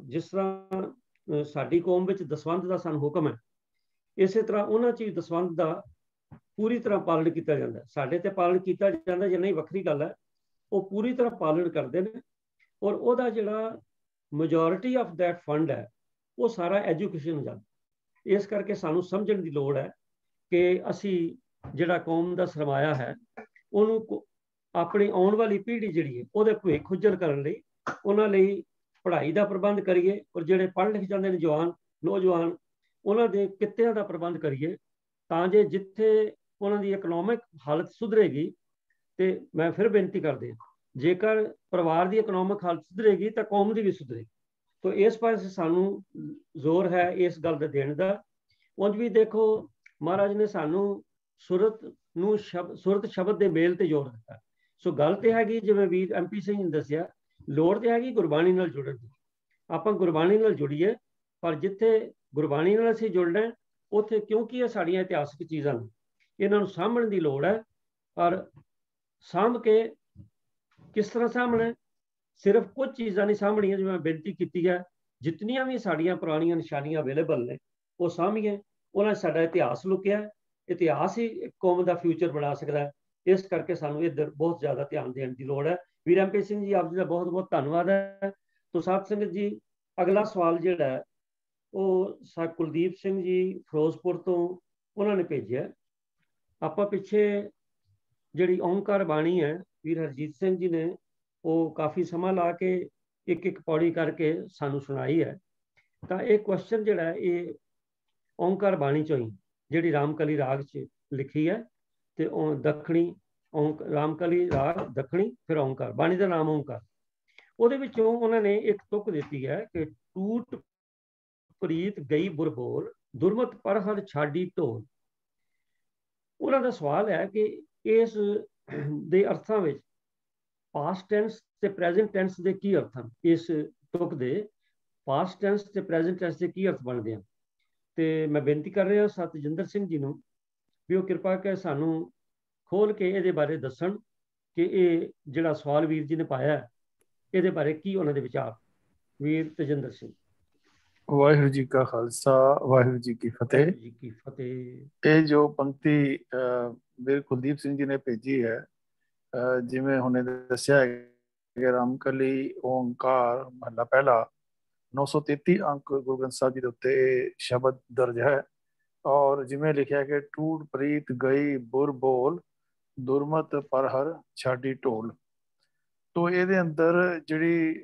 ਜਿਸ ਤਰ੍ਹਾਂ ਸਾਡੀ ਕੌਮ ਵਿੱਚ ਦਸਵੰਧ ਦਾ ਸਾਨੂੰ ਹੁਕਮ ਹੈ, ਇਸੇ ਤਰ੍ਹਾਂ ਉਹਨਾਂ 'ਚ ਵੀ ਦਸਵੰਧ ਦਾ ਪੂਰੀ ਤਰ੍ਹਾਂ ਪਾਲਣ ਕੀਤਾ ਜਾਂਦਾ। ਸਾਡੇ ਤੇ ਪਾਲਣ ਕੀਤਾ ਜਾਂਦਾ ਜੇ ਨਹੀਂ ਵੱਖਰੀ ਗੱਲ ਹੈ, ਉਹ ਪੂਰੀ ਤਰ੍ਹਾਂ ਪਾਲਣ ਕਰਦੇ ਨੇ। ਔਰ ਉਹਦਾ ਜਿਹੜਾ ਮੈਜੋਰਿਟੀ ਆਫ ਦੈਟ ਫੰਡ ਹੈ ਉਹ ਸਾਰਾ ਐਜੂਕੇਸ਼ਨ ਹੋ ਜਾਂਦਾ। ਇਸ ਕਰਕੇ ਸਾਨੂੰ ਸਮਝਣ ਦੀ ਲੋੜ ਹੈ ਕਿ ਅਸੀਂ ਜਿਹੜਾ ਕੌਮ ਦਾ ਸਰਮਾਇਆ ਹੈ ਉਹਨੂੰ ਆਪਣੀ ਆਉਣ ਵਾਲੀ ਪੀੜ੍ਹੀ ਜਿਹੜੀ ਹੈ ਉਹਦੇ ਭਵਿੱਖ ਉਜਲ ਕਰਨ ਲਈ ਉਹਨਾਂ ਲਈ ਪੜ੍ਹਾਈ ਦਾ ਪ੍ਰਬੰਧ ਕਰੀਏ। ਔਰ ਜਿਹੜੇ ਪੜ੍ਹ ਲਿਖ ਜਾਂਦੇ ਨੇ ਨੌਜਵਾਨ ਉਹਨਾਂ ਦੇ ਕਿੱਤਿਆਂ ਦਾ ਪ੍ਰਬੰਧ ਕਰੀਏ, ਤਾਂ ਜੇ ਜਿੱਥੇ ਉਹਨਾਂ ਦੀ ਇਕਨੋਮਿਕ ਹਾਲਤ ਸੁਧਰੇਗੀ, ਤੇ ਮੈਂ ਫਿਰ ਬੇਨਤੀ ਕਰਦੇ ਹਾਂ ਜੇਕਰ ਪਰਿਵਾਰ ਦੀ ਇਕਨੋਮਿਕ ਹਾਲਤ ਸੁਧਰੇਗੀ ਤਾਂ ਕੌਮ ਦੀ ਵੀ ਸੁਧਰੇਗੀ। ਤਾਂ ਇਸ ਪਾਸੇ ਸਾਨੂੰ ਜ਼ੋਰ ਹੈ ਇਸ ਗੱਲ ਦਾ ਦੇਣ ਦਾ। ਉਂਝ ਵੀ ਦੇਖੋ ਮਹਾਰਾਜ ਨੇ ਸਾਨੂੰ ਸੁਰਤ ਸ਼ਬਦ ਦੇ ਮੇਲ ਤੇ ਜ਼ੋਰ ਦਿੱਤਾ। ਸੋ ਗੱਲ ਤੇ ਹੈਗੀ ਜਿਵੇਂ ਵੀਰ MP ਸਿੰਘ ਨੇ ਦੱਸਿਆ, ਲੋੜ ਤੇ ਹੈਗੀ ਗੁਰਬਾਣੀ ਨਾਲ ਜੁੜਨ ਦੀ। ਆਪਾਂ ਗੁਰਬਾਣੀ ਨਾਲ ਜੁੜੀਏ, ਪਰ ਜਿੱਥੇ ਗੁਰਬਾਣੀ ਨਾਲ ਅਸੀਂ ਜੁੜਨਾ ਉੱਥੇ, ਕਿਉਂਕਿ ਇਹ ਸਾਡੀਆਂ ਇਤਿਹਾਸਕ ਚੀਜ਼ਾਂ ਨੇ, ਇਹਨਾਂ ਨੂੰ ਸਾਂਭਣ ਦੀ ਲੋੜ ਹੈ। ਪਰ ਸਾਂਭ ਕੇ ਕਿਸ ਤਰ੍ਹਾਂ ਸਾਂਭਣਾ? ਸਿਰਫ ਕੁਝ ਚੀਜ਼ਾਂ ਨਹੀਂ ਸਾਂਭਣੀਆਂ, ਜਿਵੇਂ ਬੇਨਤੀ ਕੀਤੀ ਹੈ ਜਿਤਨੀਆਂ ਵੀ ਸਾਡੀਆਂ ਪੁਰਾਣੀਆਂ ਨਿਸ਼ਾਨੀਆਂ ਅਵੇਲੇਬਲ ਨੇ ਉਹ ਸਾਂਭੀਏ। ਉਹਨਾਂ ਸਾਡਾ ਇਤਿਹਾਸ ਲੁਕਿਆ, ਇਤਿਹਾਸ ਹੀ ਕੌਮ ਦਾ ਫਿਊਚਰ ਬਣਾ ਸਕਦਾ ਹੈ। ਇਸ ਕਰਕੇ ਸਾਨੂੰ ਇੱਧਰ ਬਹੁਤ ਜ਼ਿਆਦਾ ਧਿਆਨ ਦੇਣ ਦੀ ਲੋੜ ਹੈ। ਵੀਰ MP ਸਿੰਘ ਜੀ, ਆਪ ਜੀ ਦਾ ਬਹੁਤ ਬਹੁਤ ਧੰਨਵਾਦ ਹੈ। ਤੋ ਸਾਧ ਸੰਗਤ ਜੀ, ਅਗਲਾ ਸਵਾਲ ਜਿਹੜਾ ਹੈ ਉਹ ਕੁਲਦੀਪ ਸਿੰਘ ਜੀ ਫਿਰੋਜ਼ਪੁਰ ਤੋਂ ਉਹਨਾਂ ਨੇ ਭੇਜਿਆ। ਆਪਾਂ ਪਿੱਛੇ ਜਿਹੜੀ ਓਂਕਾਰ ਬਾਣੀ ਹੈ ਵੀਰ ਹਰਜੀਤ ਸਿੰਘ ਜੀ ਨੇ ਉਹ ਕਾਫੀ ਸਮਾਂ ਲਾ ਕੇ ਇੱਕ ਪੌੜੀ ਕਰਕੇ ਸਾਨੂੰ ਸੁਣਾਈ ਹੈ। ਤਾਂ ਇਹ ਕੁਐਸਚਨ ਜਿਹੜਾ ਹੈ ਇਹ ਓਂਕਾਰ ਬਾਣੀ ਚੋਂ ਹੀ, ਜਿਹੜੀ ਰਾਮਕਲੀ ਰਾਗ 'ਚ ਲਿਖੀ ਹੈ, ਤੇ ਉਹ ਦੱਖਣੀ ਰਾਮਕਲੀ ਰਾਗ ਦੱਖਣੀ, ਫਿਰ ਓਂਕਾਰ, ਬਾਣੀ ਦਾ ਨਾਮ ਓਂਕਾਰ। ਉਹਦੇ ਵਿੱਚੋਂ ਉਹਨਾਂ ਨੇ ਇੱਕ ਤੁਕ ਦਿੱਤੀ ਹੈ ਕਿ ਟੂਟ ਪ੍ਰੀਤ ਗਈ ਬੁਰਬੋਲ, ਦੁਰਮਤ ਪਰ ਹਰ ਛਾਡੀ ਢੋਲ। ਉਹਨਾਂ ਦਾ ਸਵਾਲ ਹੈ ਕਿ ਇਸ ਦੇ ਅਰਥਾਂ ਵਿੱਚ ਪਾਸਟ ਟੈਂਸ ਤੇ ਪ੍ਰੈਜ਼ੈਂਟ ਟੈਂਸ ਦੇ ਕੀ ਅਰਥ ਹਨ? ਇਸ ਤੁਕ ਦੇ ਪਾਸਟ ਟੈਂਸ ਤੇ ਪ੍ਰੈਜ਼ੈਂਟ ਟੈਂਸ ਦੇ ਕੀ ਅਰਥ ਬਣਦੇ ਹਨ? ਤੇ ਮੈਂ ਬੇਨਤੀ ਕਰ ਰਿਹਾ ਸਤਜਿੰਦਰ ਸਿੰਘ ਜੀ ਨੂੰ ਵੀ ਉਹ ਕਿਰਪਾ ਕਰਕੇ ਸਾਨੂੰ ਖੋਲ ਕੇ ਇਹਦੇ ਬਾਰੇ ਦੱਸਣ ਕਿ ਇਹ ਜਿਹੜਾ ਸਵਾਲ ਵੀਰ ਜੀ ਨੇ ਪਾਇਆ ਇਹਦੇ ਬਾਰੇ ਕੀ ਉਹਨਾਂ ਦੇ ਵਿਚਾਰ। ਵੀਰ ਤਜਿੰਦਰ ਸਿੰਘ। ਵਾਹਿਗੁਰੂ ਜੀ ਕਾ ਖਾਲਸਾ, ਵਾਹਿਗੁਰੂ ਜੀ ਕੀ ਫਤਿਹ। ਜੀ ਕੀ ਫਤਿਹ। ਇਹ ਜੋ ਪੰਕਤੀ ਵੀਰ ਕੁਲਦੀਪ ਸਿੰਘ ਜੀ ਨੇ ਭੇਜੀ ਹੈ, ਜਿਵੇਂ ਹੁਣੇ ਦੱਸਿਆ ਹੈ ਕਿ ਰਾਮਕਲੀ ਓਂਕਾਰ ਮਹਲਾ ਪਹਿਲਾ 933 ਅੰਕ ਗੁਰੂ ਗ੍ਰੰਥ ਸਾਹਿਬ ਜੀ ਦੇ ਉੱਤੇ ਇਹ ਸ਼ਬਦ ਦਰਜ ਹੈ। ਔਰ ਜਿਵੇਂ ਲਿਖਿਆ ਕਿ ਟੂਟ ਪ੍ਰੀਤ ਗਈ ਬੁਰ ਬੋਲ, ਦੁਰਮਤ ਪਰ ਹਰ ਛਾਡੀ ਢੋਲ। ਤੋ ਇਹਦੇ ਅੰਦਰ ਜਿਹੜੀ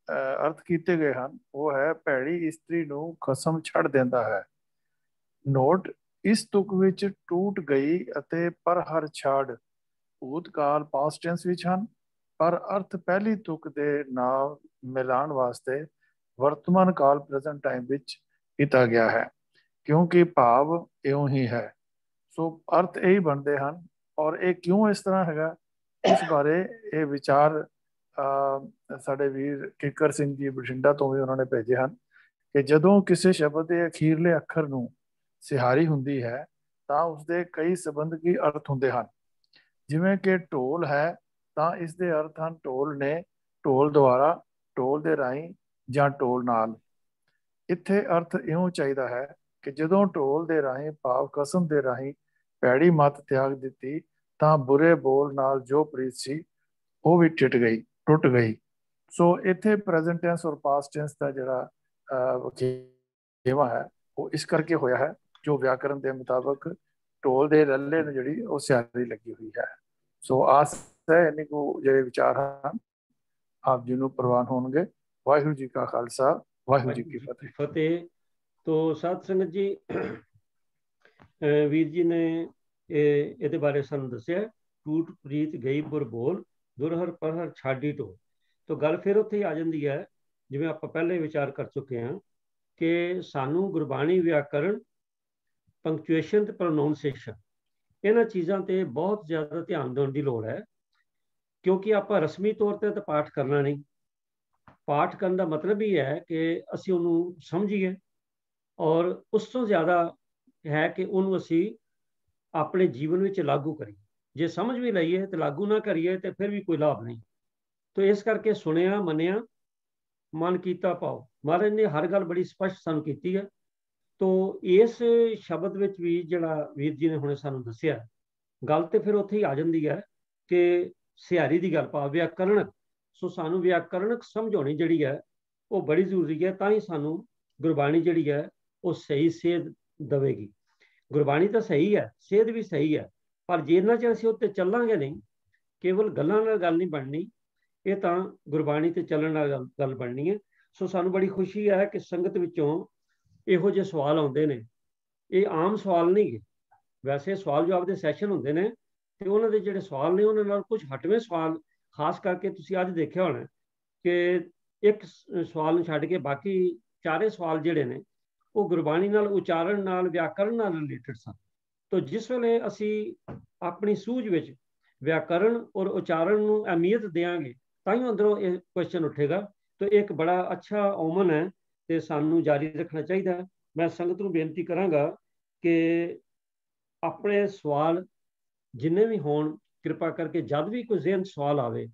ਅਰਥ ਕੀਤੇ ਗਏ ਹਨ ਉਹ ਹੈ ਭੈੜੀ ਇਸਤਰੀ ਨੂੰ ਖਸਮ ਛੱਡ ਦਿੰਦਾ ਹੈ। ਨੋਟ, ਇਸ ਤੁਕ ਵਿੱਚ ਟੂਟ ਗਈ ਅਤੇ ਪਰ ਹਰ ਛਾੜ ਭੂਤਕਾਲ ਪਾਸਟ ਟੈਂਸ ਵਿੱਚ ਹਨ, ਪਰ ਅਰਥ ਪਹਿਲੀ ਤੁਕ ਦੇ ਨਾਲ ਮਿਲਾਉਣ ਵਾਸਤੇ ਵਰਤਮਾਨ ਕਾਲ ਪ੍ਰੈਜ਼ੈਂਟ ਟਾਈਮ ਵਿੱਚ ਕੀਤਾ ਗਿਆ ਹੈ, ਕਿਉਂਕਿ ਭਾਵ ਇਉਂ ਹੀ ਹੈ। ਸੋ ਅਰਥ ਇਹੀ ਬਣਦੇ ਹਨ। ਔਰ ਇਹ ਕਿਉਂ ਇਸ ਤਰ੍ਹਾਂ ਹੈਗਾ, ਇਸ ਬਾਰੇ ਇਹ ਵਿਚਾਰ ਸਾਡੇ ਵੀਰ ਕਿੱਕਰ ਸਿੰਘ ਜੀ ਬਠਿੰਡਾ ਤੋਂ ਵੀ ਉਹਨਾਂ ਨੇ ਭੇਜੇ ਹਨ ਕਿ ਜਦੋਂ ਕਿਸੇ ਸ਼ਬਦ ਦੇ ਅਖੀਰਲੇ ਅੱਖਰ ਨੂੰ ਸਿਹਾਰੀ ਹੁੰਦੀ ਹੈ ਤਾਂ ਉਸਦੇ ਕਈ ਸੰਬੰਧਕੀ ਅਰਥ ਹੁੰਦੇ ਹਨ। ਜਿਵੇਂ ਕਿ ਢੋਲ ਹੈ ਤਾਂ ਇਸ ਦੇ ਅਰਥ ਹਨ ਢੋਲ ਨੇ, ਢੋਲ ਦੁਆਰਾ, ਢੋਲ ਦੇ ਰਾਹੀਂ ਜਾਂ ਢੋਲ ਨਾਲ। ਇੱਥੇ ਅਰਥ ਇਉਂ ਚਾਹੀਦਾ ਹੈ ਕਿ ਜਦੋਂ ਢੋਲ ਦੇ ਰਾਹੀਂ ਭਾਵ ਕਸਮ ਦੇ ਰਾਹੀਂ ਭੈੜੀ ਮੱਤ ਤਿਆਗ ਦਿੱਤੀ ਤਾਂ ਬੁਰੇ ਬੋਲ ਨਾਲ ਜੋ ਪ੍ਰੀਤ ਸੀ ਉਹ ਵੀ ਟੁੱਟ ਗਈ। ਸੋ ਇੱਥੇ ਪ੍ਰੈਜ਼ੈਂਟ ਟੈਂਸ ਔਰ ਪਾਸਟ ਟੈਂਸ ਦਾ ਜਿਹੜਾ ਵਖੇਵਾ ਹੈ ਉਹ ਇਸ ਕਰਕੇ ਹੋਇਆ ਹੈ ਜੋ ਵਿਆਕਰਨ ਦੇ ਮੁਤਾਬਕ ਢੋਲ ਦੇ ਰੱਲੇ ਨੂੰ ਜਿਹੜੀ ਉਹ ਸਿਆਰੀ ਲੱਗੀ ਹੋਈ ਹੈ। ਸੋ ਆਸ ਹੈ ਇੰਨੇ ਕੁ ਜਿਹੜੇ ਵਿਚਾਰ ਹਨ ਆਪ ਜੀ ਨੂੰ ਪ੍ਰਵਾਨ ਹੋਣਗੇ। ਵਾਹਿਗੁਰੂ ਜੀ ਕਾ ਖਾਲਸਾ, ਵਾਹਿਗੁਰੂ ਜੀ ਕੀ ਫਤਿਹ। ਤੋ ਸਾਧ ਸੰਗਤ ਜੀ, ਵੀਰ ਜੀ ਨੇ ਇਹਦੇ ਬਾਰੇ ਸਾਨੂੰ ਦੱਸਿਆ, ਟੂਟ ਪ੍ਰੀਤ ਗਈ ਬੁਰ ਬੋਲ, ਦੁਰਹਰ ਪਰਹਰ ਛਾਡੀ ਢੋਲ। ਤੋ ਗੱਲ ਫਿਰ ਉੱਥੇ ਹੀ ਆ ਜਾਂਦੀ ਹੈ, ਜਿਵੇਂ ਆਪਾਂ ਪਹਿਲੇ ਵਿਚਾਰ ਕਰ ਚੁੱਕੇ ਹਾਂ ਕਿ ਸਾਨੂੰ ਗੁਰਬਾਣੀ, ਵਿਆਕਰਨ, ਪੰਕਚੁਏਸ਼ਨ ਤੇ ਪ੍ਰੋਨਾਊਂਸੀਏਸ਼ਨ, ਇਹਨਾਂ ਚੀਜ਼ਾਂ ਤੇ ਬਹੁਤ ਜ਼ਿਆਦਾ ਧਿਆਨ ਦੇਣ ਦੀ ਲੋੜ ਹੈ, ਕਿਉਂਕਿ ਆਪਾਂ ਰਸਮੀ ਤੌਰ ਤੇ ਤਾਂ ਪਾਠ ਕਰਨਾ ਨਹੀਂ। ਪਾਠ ਕਰਨ ਦਾ ਮਤਲਬ ਹੀ ਹੈ ਕਿ ਅਸੀਂ ਉਹਨੂੰ ਸਮਝੀਏ, ਔਰ ਉਸ ਤੋਂ ਜ਼ਿਆਦਾ ਹੈ ਕਿ ਉਹਨੂੰ ਅਸੀਂ ਆਪਣੇ ਜੀਵਨ ਵਿੱਚ ਲਾਗੂ ਕਰੀਏ। ਜੇ ਸਮਝ ਵੀ ਲਈਏ ਤੇ ਲਾਗੂ ਨਾ ਕਰੀਏ ਤੇ ਫਿਰ ਵੀ ਕੋਈ ਲਾਭ ਨਹੀਂ। ਤੋ ਇਸ ਕਰਕੇ ਸੁਣਿਆ, ਮੰਨਿਆ, ਮਨ ਕੀਤਾ ਭਾਉ। ਮਹਾਰਾਜ ਨੇ ਹਰ ਗੱਲ ਬੜੀ ਸਪਸ਼ਟ ਸਾਨੂੰ ਕੀਤੀ ਹੈ। ਤੋ ਇਸ ਸ਼ਬਦ ਵਿੱਚ ਵੀ ਜਿਹੜਾ ਵੀਰ ਜੀ ਨੇ ਹੁਣੇ ਸਾਨੂੰ ਦੱਸਿਆ, ਗੱਲ ਤੇ ਫਿਰ ਉੱਥੇ ਹੀ ਆ ਜਾਂਦੀ ਹੈ ਕਿ ਸਿਹਾਰੀ ਦੀ ਗੱਲ, ਭਾਵ ਵਿਆਕਰਣਕ। ਸੋ ਸਾਨੂੰ ਵਿਆਕਰਣਕ ਸਮਝ ਹੋਣੀ ਜਿਹੜੀ ਹੈ ਉਹ ਬੜੀ ਜ਼ਰੂਰੀ ਹੈ, ਤਾਂ ਹੀ ਸਾਨੂੰ ਗੁਰਬਾਣੀ ਜਿਹੜੀ ਹੈ ਉਹ ਸਹੀ ਸੇਧ ਦੇਵੇਗੀ। ਗੁਰਬਾਣੀ ਤਾਂ ਸਹੀ ਹੈ, ਸੇਧ ਵੀ ਸਹੀ ਹੈ, ਪਰ ਜਿੰਨਾ ਚਿਰ ਅਸੀਂ ਉੱਤੇ ਚੱਲਾਂਗੇ ਨਹੀਂ, ਕੇਵਲ ਗੱਲਾਂ ਨਾਲ ਗੱਲ ਨਹੀਂ ਬਣਨੀ, ਇਹ ਤਾਂ ਗੁਰਬਾਣੀ ਤੇ ਚੱਲਣ ਨਾਲ ਗੱਲ ਬਣਨੀ ਹੈ। ਸੋ ਸਾਨੂੰ ਬੜੀ ਖੁਸ਼ੀ ਹੈ ਕਿ ਸੰਗਤ ਵਿੱਚੋਂ ਇਹੋ ਜਿਹੇ ਸਵਾਲ ਆਉਂਦੇ ਨੇ। ਇਹ ਆਮ ਸਵਾਲ ਨਹੀਂ ਗੇ, ਵੈਸੇ ਸਵਾਲ ਜਵਾਬ ਦੇ ਸੈਸ਼ਨ ਹੁੰਦੇ ਨੇ, ਤੇ ਉਹਨਾਂ ਦੇ ਜਿਹੜੇ ਸਵਾਲ ਨੇ ਉਹਨਾਂ ਨਾਲ ਕੁਝ ਹਟਵੇਂ ਸਵਾਲ, ਖਾਸ ਕਰਕੇ ਤੁਸੀਂ ਅੱਜ ਦੇਖਿਆ ਹੋਣਾ ਕਿ ਇੱਕ ਸਵਾਲ ਨੂੰ ਛੱਡ ਕੇ ਬਾਕੀ ਚਾਰੇ ਸਵਾਲ ਜਿਹੜੇ ਨੇ ਉਹ ਗੁਰਬਾਣੀ ਨਾਲ, ਉਚਾਰਨ ਨਾਲ, ਵਿਆਕਰਨ ਨਾਲ ਰਿਲੇਟਡ ਸਨ। ਤੋ ਜਿਸ ਵੇਲੇ ਅਸੀਂ ਆਪਣੀ ਸੂਝ ਵਿੱਚ ਵਿਆਕਰਨ ਔਰ ਉਚਾਰਨ ਨੂੰ ਅਹਿਮੀਅਤ ਦੇਵਾਂਗੇ ਤਾਂ ਹੀ ਅੰਦਰੋਂ ਇਹ ਕੁਐਸਚਨ ਉੱਠੇਗਾ। ਤੋ ਇੱਕ ਬੜਾ ਅੱਛਾ ਓਮਨ ਹੈ ਤੇ ਸਾਨੂੰ ਜਾਰੀ ਰੱਖਣਾ ਚਾਹੀਦਾ ਹੈ। ਮੈਂ ਸੰਗਤ ਨੂੰ ਬੇਨਤੀ ਕਰਾਂਗਾ ਕਿ ਆਪਣੇ ਸਵਾਲ ਜਿੰਨੇ ਵੀ ਹੋਣ, ਕਿਰਪਾ ਕਰਕੇ ਜਦ ਵੀ ਕੋਈ ਜ਼ਿਹਨ ਸਵਾਲ ਆਵੇ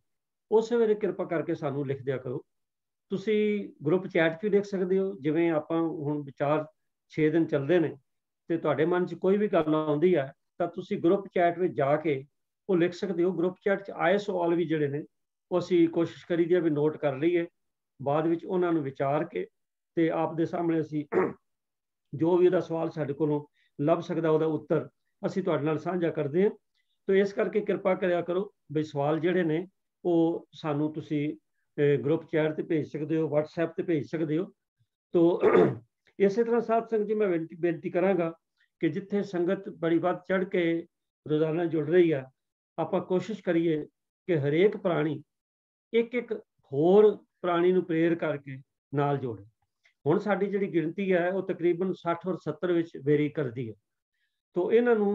ਉਸੇ ਵੇਲੇ ਕਿਰਪਾ ਕਰਕੇ ਸਾਨੂੰ ਲਿਖ ਦਿਆ ਕਰੋ। ਤੁਸੀਂ ਗਰੁੱਪ ਚੈਟ 'ਚ ਵੀ ਲਿਖ ਸਕਦੇ ਹੋ। ਜਿਵੇਂ ਆਪਾਂ ਹੁਣ ਵਿਚਾਰ 6 ਦਿਨ ਚੱਲਦੇ ਨੇ ਤੇ ਤੁਹਾਡੇ ਮਨ 'ਚ ਕੋਈ ਵੀ ਗੱਲ ਆਉਂਦੀ ਹੈ ਤਾਂ ਤੁਸੀਂ ਗਰੁੱਪ ਚੈਟ ਵਿੱਚ ਜਾ ਕੇ ਉਹ ਲਿਖ ਸਕਦੇ ਹੋ। ਗਰੁੱਪ ਚੈਟ 'ਚ ਆਏ ਸਵਾਲ ਵੀ ਜਿਹੜੇ ਨੇ ਉਹ ਅਸੀਂ ਕੋਸ਼ਿਸ਼ ਕਰੀਦੀ ਹੈ ਵੀ ਨੋਟ ਕਰ ਲਈਏ, ਬਾਅਦ ਵਿੱਚ ਉਹਨਾਂ ਨੂੰ ਵਿਚਾਰ ਕੇ ਤੇ ਆਪ ਦੇ ਸਾਹਮਣੇ ਅਸੀਂ ਜੋ ਵੀ ਉਹਦਾ ਸਵਾਲ ਸਾਡੇ ਕੋਲੋਂ ਲੱਭ ਸਕਦਾ ਉਹਦਾ ਉੱਤਰ ਅਸੀਂ ਤੁਹਾਡੇ ਨਾਲ ਸਾਂਝਾ ਕਰਦੇ ਹਾਂ। ਤੋ ਇਸ ਕਰਕੇ ਕਿਰਪਾ ਕਰਿਆ ਕਰੋ ਵੀ ਸਵਾਲ ਜਿਹੜੇ ਨੇ ਉਹ ਸਾਨੂੰ ਤੁਸੀਂ ਗਰੁੱਪ ਚੈਟ ਤੇ ਭੇਜ ਸਕਦੇ ਹੋ, WhatsApp ਤੇ ਭੇਜ ਸਕਦੇ ਹੋ। ਤੋ ਇਸੇ ਤਰ੍ਹਾਂ ਸਾਧ ਸੰਗਤ ਜੀ ਮੈਂ ਬੇਨਤੀ ਕਰਾਂਗਾ ਕਿ ਜਿੱਥੇ ਸੰਗਤ ਬੜੀ ਵੱਧ ਚੜ੍ਹ ਕੇ ਰੋਜ਼ਾਨਾ ਜੁੜ ਰਹੀ ਹੈ, ਆਪਾਂ ਕੋਸ਼ਿਸ਼ ਕਰੀਏ ਕਿ ਹਰੇਕ ਪ੍ਰਾਣੀ ਇੱਕ ਇੱਕ ਹੋਰ ਪ੍ਰਾਣੀ ਨੂੰ ਪ੍ਰੇਰ ਕਰਕੇ ਨਾਲ ਜੋੜੇ। ਹੁਣ ਸਾਡੀ ਜਿਹੜੀ ਗਿਣਤੀ ਹੈ ਉਹ ਤਕਰੀਬਨ 60 ਔਰ 70 ਵਿੱਚ ਵੇਰੀ ਕਰਦੀ ਹੈ। ਤੋ ਇਹਨਾਂ ਨੂੰ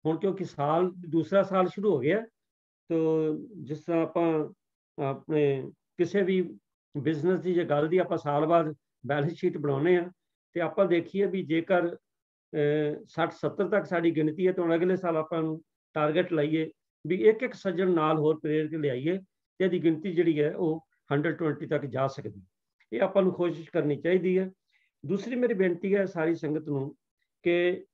ਹੁਣ ਕਿਉਂਕਿ ਸਾਲ ਦੂਸਰਾ ਸਾਲ ਸ਼ੁਰੂ ਹੋ ਗਿਆ, ਤੋ ਜਿਸ ਤਰ੍ਹਾਂ ਆਪਾਂ ਆਪਣੇ ਕਿਸੇ ਵੀ ਬਿਜ਼ਨਸ ਦੀ ਜੇ ਗੱਲ ਦੀ ਆਪਾਂ ਸਾਲ ਬਾਅਦ ਬੈਲੈਂਸ ਸ਼ੀਟ ਬਣਾਉਂਦੇ ਹਾਂ ਤੇ ਆਪਾਂ ਦੇਖੀਏ ਵੀ ਜੇਕਰ 60-70 ਤੱਕ ਸਾਡੀ ਗਿਣਤੀ ਹੈ ਤਾਂ ਹੁਣ ਅਗਲੇ ਸਾਲ ਆਪਾਂ ਨੂੰ ਟਾਰਗੇਟ ਲਾਈਏ ਵੀ ਇੱਕ ਇੱਕ ਸੱਜਣ ਨਾਲ ਹੋਰ ਪ੍ਰੇਰ ਕੇ ਲਿਆਈਏ ਤੇ ਇਹਦੀ ਗਿਣਤੀ ਜਿਹੜੀ ਹੈ ਉਹ 120 ਤੱਕ ਜਾ ਸਕਦੀ। ਇਹ ਆਪਾਂ ਨੂੰ ਕੋਸ਼ਿਸ਼ ਕਰਨੀ ਚਾਹੀਦੀ ਹੈ। ਦੂਸਰੀ ਮੇਰੀ ਬੇਨਤੀ ਹੈ ਸਾਰੀ ਸੰਗਤ ਨੂੰ ਕਿ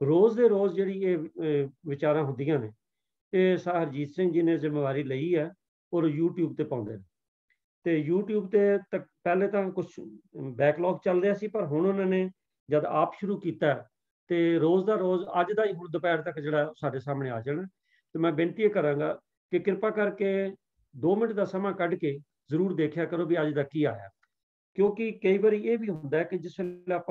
ਰੋਜ਼ ਦੇ ਰੋਜ਼ ਜਿਹੜੀ ਇਹ ਵਿਚਾਰਾਂ ਹੁੰਦੀਆਂ ਨੇ ਇਹ ਸਾਹ ਹਰਜੀਤ ਸਿੰਘ ਜੀ ਨੇ ਜ਼ਿੰਮੇਵਾਰੀ ਲਈ ਹੈ ਔਰ YouTube ਤੇ ਪਾਉਂਦੇ ਨੇ। ਤੇ YouTube ਤੇ ਤੱਕ ਪਹਿਲੇ ਤਾਂ ਕੁਝ ਬੈਕਲੌਗ ਚੱਲ ਰਿਹਾ ਸੀ, ਪਰ ਹੁਣ ਉਹਨਾਂ ਨੇ ਜਦ ਆਪ ਸ਼ੁਰੂ ਕੀਤਾ ਤੇ ਰੋਜ਼ ਦਾ ਰੋਜ਼ ਅੱਜ ਦਾ ਹੀ ਹੁਣ ਦੁਪਹਿਰ ਤੱਕ ਜਿਹੜਾ ਸਾਡੇ ਸਾਹਮਣੇ ਆ ਜਾਣਾ। ਤੇ ਮੈਂ ਬੇਨਤੀ ਕਰਾਂਗਾ ਕਿ ਕਿਰਪਾ ਕਰਕੇ 2 ਮਿੰਟ ਦਾ ਸਮਾਂ ਕੱਢ ਕੇ ਜ਼ਰੂਰ ਦੇਖਿਆ ਕਰੋ ਵੀ ਅੱਜ ਦਾ ਕੀ ਆਇਆ। क्योंकि कई बार ये भी होंगे कि जिस वे आप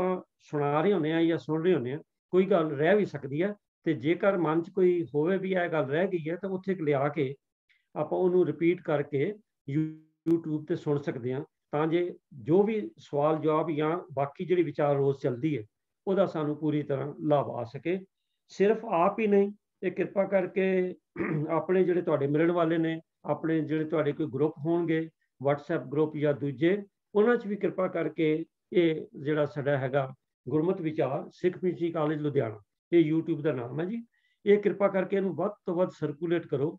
सुना रहे होंगे या सुन रहे होंगे कोई गल रह भी सकती है, तो जेकर मन च कोई होवे भी यह गल रह गई है तो उत्थे लिया के आप उन्होंने रिपीट करके यूट्यूब ते सुन सकते हैं, तां जे जो भी सवाल जवाब या बाकी जी विचार रोज़ चलती है वह सानू पूरी तरह लाभ आ सके। सिर्फ आप ही नहीं, ये कृपा करके अपने जिहड़े तुहाडे मिलण वाले ने, अपने जिहड़े तुहाडे कोई ग्रुप होणगे व्हाट्सएप ग्रुप या दूजे, उन्हां च भी कृपा करके ये जिहड़ा साडा हैगा गुरमत विचार सिख मिशनरी कॉलेज लुधियाना, ये यूट्यूब का नाम है जी, ये कृपा करके इहनूं वध तो वध सर्कुलेट करो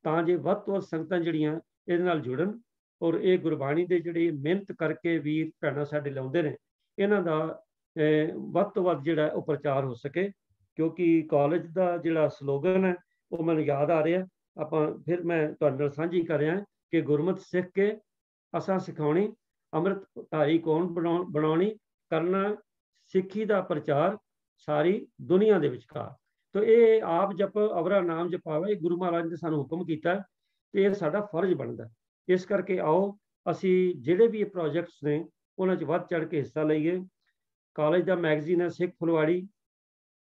तां जे वध तो वध संगतां जिहड़ियां इहदे नाल जुड़न और ये गुरबाणी दे जिहड़े मेहनत करके वीर भैणां साडे लाउंदे ने इन्हां दा वध तो वध जिहड़ा वो प्रचार हो सके। क्योंकि कॉलेज का जिहड़ा स्लोगन है वो मैनूं याद आ रहा, आपां फिर मैं तुहाडे नाल सांझी कर रहा कि गुरमत सिख के असां सिखाउणी, अमृतधारी कौन बनाउणी, करना सिक्खी का प्रचार सारी दुनिया के विचकार। तो ये आप जप अवरा नाम जपावे गुरु महाराज ने सानूं हुक्म किया, तो ये साडा फर्ज बनता। इस करके आओ असी जिहड़े भी प्रोजेक्ट्स ने उन्हां च वध चढ़ के हिस्सा लईए। कॉलेज का मैगजीन है सिख फुलवाड़ी,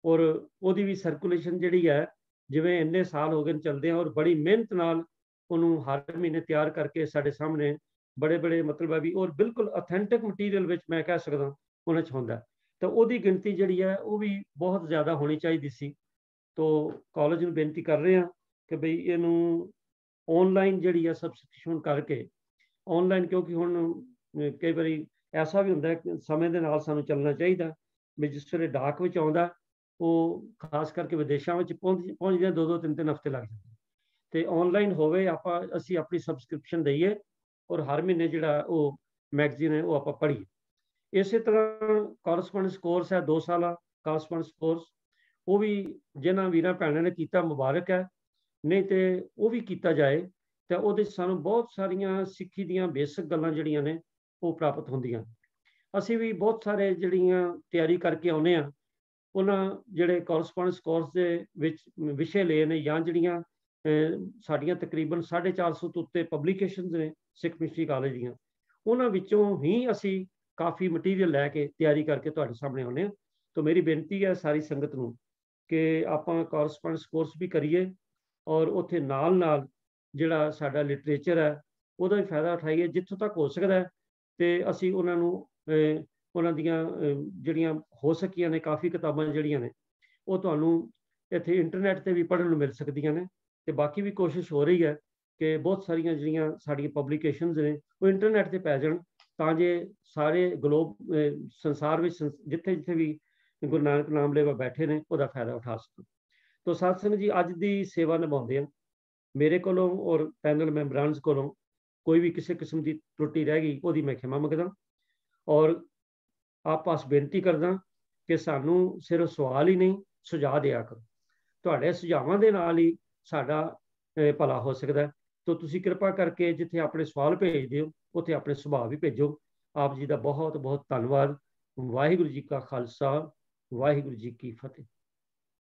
और वो भी सर्कुलेशन जिहड़ी है जिवें इन्ने साल हो गए चलते हैं और बड़ी मेहनत नाल उन्होंने हर महीने तैयार करके साढ़े सामने बड़े बड़े मतलब है भी और बिल्कुल ऑथेंटिक मटीरियल विच मैं कह सकदा उन्हें होंदा, तो वही गिनती जिहड़ी है वो भी बहुत ज़्यादा होनी चाहिए सी। तो कॉलेज में बेनती कर रहे हैं कि बई इनू ऑनलाइन जिहड़ी है सबसक्रिप्शन करके ऑनलाइन, क्योंकि हुण कई बारी ऐसा भी होंदा है समय दे नाल सानूं चलना चाहिए भी जिस वेले डाक विच आउंदा वो खास करके विदेशों में पहुँचदे 2-2 3-3 हफ्ते लग जाते, तो ऑनलाइन होवे आपां असीं अपनी सबसक्रिप्शन दईए और हर महीने जिहड़ा वो मैगजीन है वो आपां पढ़ीए। इस तरह कॉरस्पोंडेंस कोर्स है 2 साल कॉरस्पोंडेंस कोर्स, वो भी जिन्हां वीरां भैणां ने कीता मुबारक है, नहीं तो वो भी किया जाए तो वो सानूं बहुत सारियां सिक्खी दियां बेसिक गल्लां जिहड़ियां ने वो प्राप्त होंदियां। असीं भी बहुत सारे जिहड़ियां तैयारी करके आउंदे आ, उन्हां जिहड़े कॉरस्पोंडेंस कोर्स दे विच विषय लए ने जां जिहड़ियां साडियां तकरीबन 450 तो उत्ते पब्लिकेशनस ने सिख मिशनरी कॉलेज दियां, उन्हां विचों ही असीं काफ़ी मटीरियल लैके तैयारी करके तुहाडे सामने आउंदे आ। तो मेरी बेनती है सारी संगत नूं कि आपां कॉरस्पोंडेंस कोर्स भी करिए और उत्थे नाल नाल जिहड़ा साडा लिटरेचर है उहदा भी फायदा उठाइए जिੱਥੋਂ तक हो सकदा है, ते असीं उन्हां नूं उन्हां दियां जिहड़ियां हो सकियां ने काफ़ी किताबां जिहड़ियां ने वो तुहानूं इत्थे इंटरनेट ते भी पढ़न नूं मिल सकदियां ने, ते बाकी भी कोशिश हो रही है कि बहुत सारियां जिहड़ियां साडियां पब्लिकेशनस ने वो इंटरनेट ते पै जाण तां जे सारे ग्लोब संसार में जिथे जिथे भी गुरु नानक नाम लेवा बैठे ने उहदा फायदा उठा सकन। तो सत्संग जी अज दी सेवा निभाउंदे आ मेरे कोलों और पैनल मैंबरानस कोलों कोई भी किसी किस्म की त्रुटि रह गई वो मैं क्षमा मंगदा और आपस बेनती करदा कि सानू सिर्फ सवाल ही नहीं सुझाव दिया करो, तुहाडे सुझावां दे नाल ही साडा भला हो सकदा है। तो तुसी कृपा करके जिथे अपने सवाल भेजदे हो उत्थे अपने सुभाव भी भेजो। आप जी का बहुत बहुत धन्यवाद। वाहिगुरू जी का खालसा वाहिगुरू जी की फतेह।